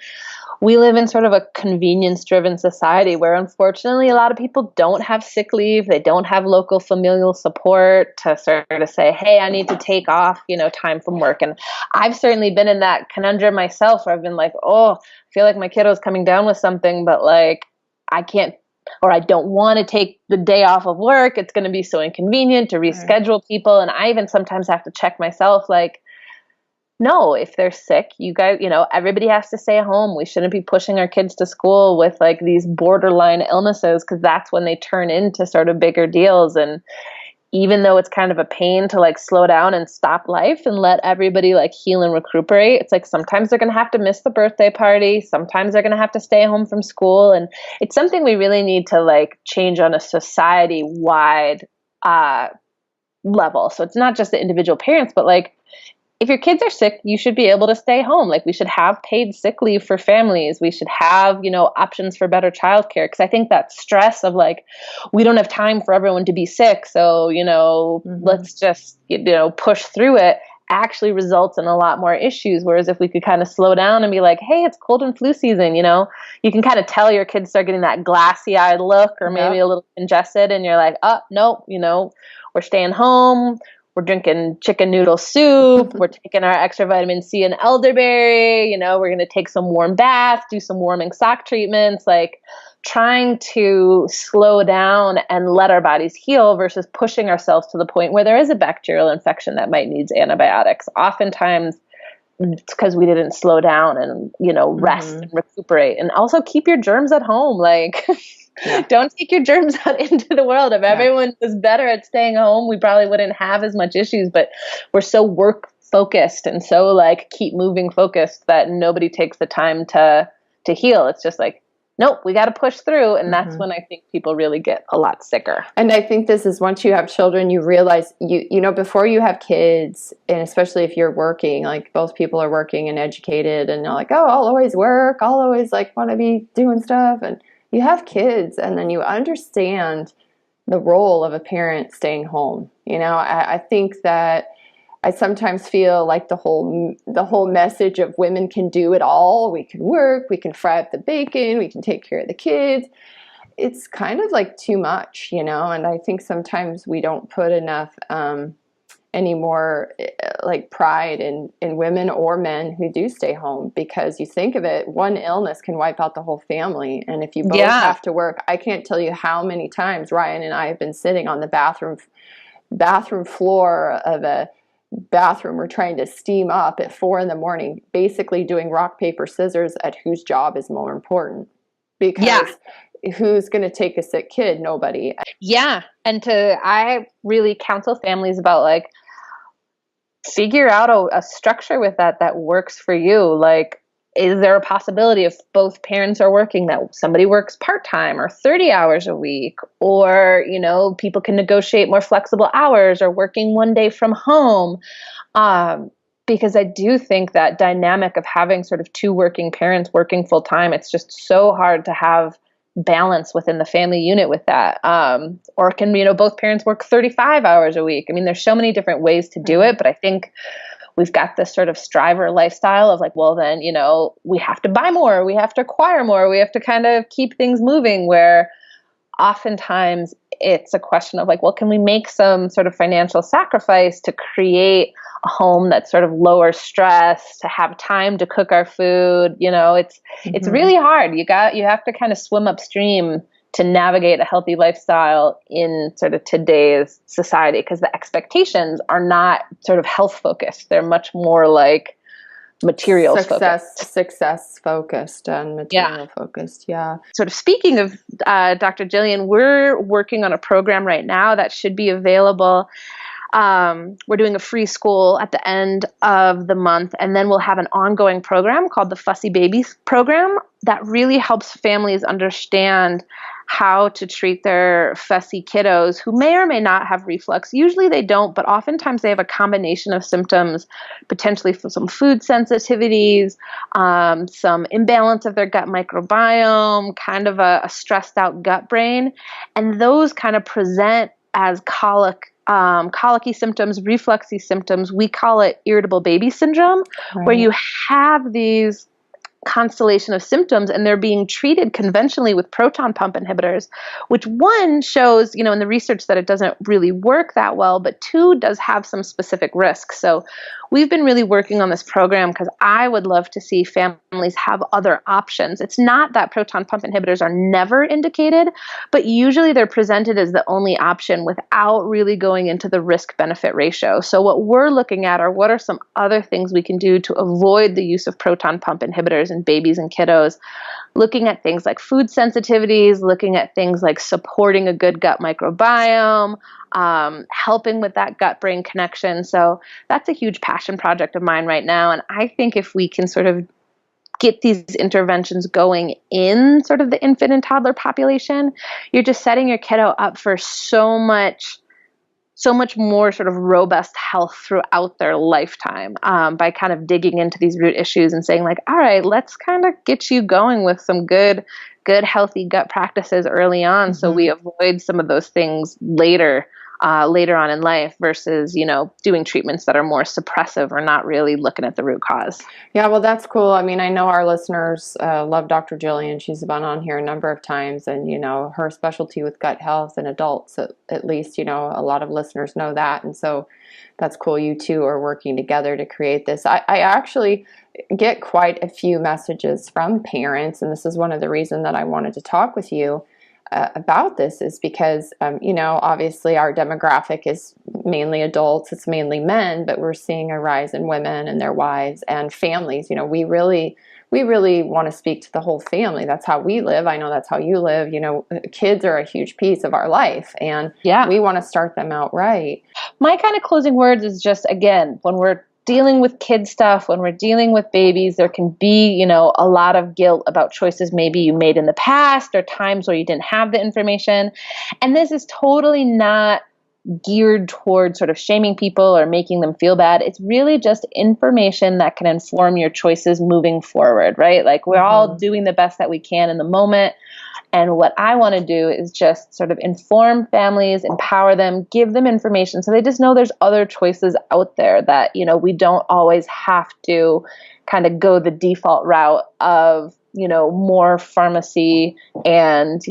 we live in sort of a convenience-driven society where, unfortunately, a lot of people don't have sick leave. They don't have local familial support to sort of say, hey, I need to take off, you know, time from work. And I've certainly been in that conundrum myself where I've been like, oh, I feel like my kiddo's coming down with something, but like I can't, or I don't want to take the day off of work. It's going to be so inconvenient to reschedule people. And I even sometimes have to check myself, like, no, if they're sick, you guys, you know, everybody has to stay at home. We shouldn't be pushing our kids to school with like these borderline illnesses, because that's when they turn into sort of bigger deals. And even though it's kind of a pain to like slow down and stop life and let everybody like heal and recuperate, it's like sometimes they're going to have to miss the birthday party. Sometimes they're going to have to stay home from school. And it's something we really need to like change on a society-wide level. So it's not just the individual parents, but like, if your kids are sick, you should be able to stay home. Like we should have paid sick leave for families. We should have, you know, options for better childcare. Because I think that stress of like, we don't have time for everyone to be sick. So, you know, let's just, you know, push through it actually results in a lot more issues. Whereas if we could kind of slow down and be like, hey, it's cold and flu season, you know, you can kind of tell your kids start getting that glassy eyed look or maybe a little congested and you're like, oh, no, you know, we're staying home. we're drinking chicken noodle soup. We're taking our extra vitamin C and elderberry. You know, we're going to take some warm baths, do some warming sock treatments, like trying to slow down and let our bodies heal versus pushing ourselves to the point where there is a bacterial infection that might need antibiotics. Oftentimes, it's because we didn't slow down and, you know, rest and recuperate. And also keep your germs at home. Like, don't take your germs out into the world. If everyone was better at staying home, we probably wouldn't have as much issues. But we're so work focused and so like keep moving focused that nobody takes the time to heal. It's just like, nope, we got to push through. And that's when I think people really get a lot sicker. And I think this is once you have children, you realize, you know, before you have kids, and especially if you're working, like both people are working and educated and you're like, oh, I'll always work. I'll always like want to be doing stuff. And you have kids and then you understand the role of a parent staying home. You know, I think that I sometimes feel like the whole message of women can do it all. We can work, we can fry up the bacon, we can take care of the kids. It's kind of like too much, you know, and I think sometimes we don't put enough any more like pride in women or men who do stay home, because you think of it, one illness can wipe out the whole family. And if you both have to work, I can't tell you how many times Ryan and I have been sitting on the bathroom floor of a bathroom we're trying to steam up at 4 a.m, basically doing rock, paper, scissors at whose job is more important. Because who's going to take a sick kid? Nobody. Yeah. And I really counsel families about like, figure out a structure with that works for you. Like, is there a possibility if both parents are working that somebody works part-time or 30 hours a week, or, you know, people can negotiate more flexible hours or working one day from home? Because I do think that dynamic of having sort of two working parents working full time, it's just so hard to have balance within the family unit with that. Or can, you know, both parents work 35 hours a week? I mean, there's so many different ways to do it, but I think we've got this sort of striver lifestyle of like, well, then, you know, we have to buy more, we have to acquire more, we have to kind of keep things moving, where oftentimes it's a question of like, well, can we make some sort of financial sacrifice to create a home that's sort of lower stress, to have time to cook our food? You know, it's really hard. You have to kind of swim upstream to navigate a healthy lifestyle in sort of today's society, because the expectations are not sort of health focused. They're much more like material focused. Success focused and material focused. Yeah. Sort of speaking of Dr. Jillian, we're working on a program right now that should be available. We're doing a free school at the end of the month, and then we'll have an ongoing program called the Fussy Babies program that really helps families understand how to treat their fussy kiddos who may or may not have reflux. Usually they don't, but oftentimes they have a combination of symptoms, potentially from some food sensitivities, some imbalance of their gut microbiome, kind of a stressed out gut brain. And those kind of present as colicky symptoms, refluxy symptoms. We call it irritable baby syndrome, where you have these constellation of symptoms and they're being treated conventionally with proton pump inhibitors, which one shows, you know, in the research that it doesn't really work that well, but two does have some specific risks. So we've been really working on this program because I would love to see families have other options. It's not that proton pump inhibitors are never indicated, but usually they're presented as the only option without really going into the risk-benefit ratio. So what we're looking at are what are some other things we can do to avoid the use of proton pump inhibitors in babies and kiddos, looking at things like food sensitivities, looking at things like supporting a good gut microbiome, helping with that gut-brain connection. So that's a huge passion project of mine right now. And I think if we can sort of get these interventions going in sort of the infant and toddler population, you're just setting your kiddo up for so much more sort of robust health throughout their lifetime, by kind of digging into these root issues and saying like, all right, let's kind of get you going with some good healthy gut practices early on, so we avoid some of those things later later on in life versus, doing treatments that are more suppressive or not really looking at the root cause. Yeah, well, that's cool. I mean, I know our listeners love Dr. Jillian. She's been on here a number of times, and, her specialty with gut health in adults, at least, a lot of listeners know that. And so that's cool. You two are working together to create this. I actually get quite a few messages from parents, and this is one of the reasons that I wanted to talk with you about this, is because, obviously our demographic is mainly adults, it's mainly men, but we're seeing a rise in women and their wives and families. We really want to speak to the whole family. That's how we live. I know that's how you live. Kids are a huge piece of our life, and we want to start them out right. My kind of closing words is just, again, when we're dealing with kid stuff, when we're dealing with babies, there can be, a lot of guilt about choices maybe you made in the past or times where you didn't have the information. And this is totally not geared towards sort of shaming people or making them feel bad. It's really just information that can inform your choices moving forward, right? Like, we're all doing the best that we can in the moment. And what I want to do is just sort of inform families, empower them, give them information so they just know there's other choices out there, that, we don't always have to kind of go the default route of, more pharmacy and,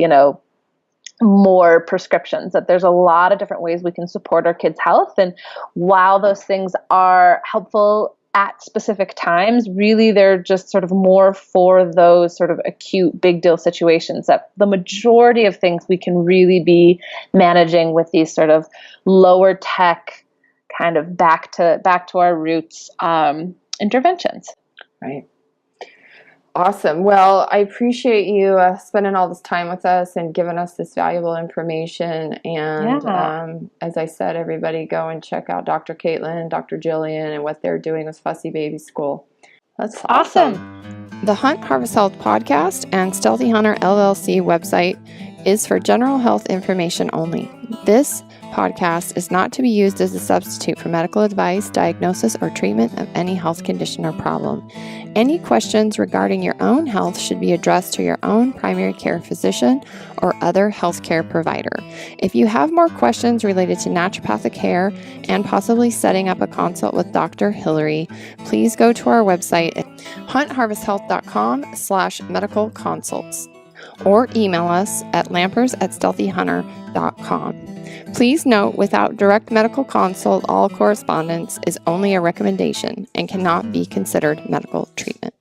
more prescriptions, that there's a lot of different ways we can support our kids' health. And while those things are helpful at specific times, really they're just sort of more for those sort of acute big deal situations, that the majority of things we can really be managing with these sort of lower tech kind of back to our roots interventions. Right. Awesome. Well, I appreciate you spending all this time with us and giving us this valuable information. And as I said, everybody go and check out Dr. Caitlin, Dr. Jillian, and what they're doing with Fussy Baby School. That's awesome. The Hunt Harvest Health podcast and Stealthy Hunter LLC website is for general health information only. This podcast is not to be used as a substitute for medical advice, diagnosis, or treatment of any health condition or problem. Any questions regarding your own health should be addressed to your own primary care physician or other healthcare provider. If you have more questions related to naturopathic care and possibly setting up a consult with Dr. Hillary, please go to our website at huntharvesthealth.com/medical consults or email us at lampers@stealthyhunter.com. Please note, without direct medical consult, all correspondence is only a recommendation and cannot be considered medical treatment.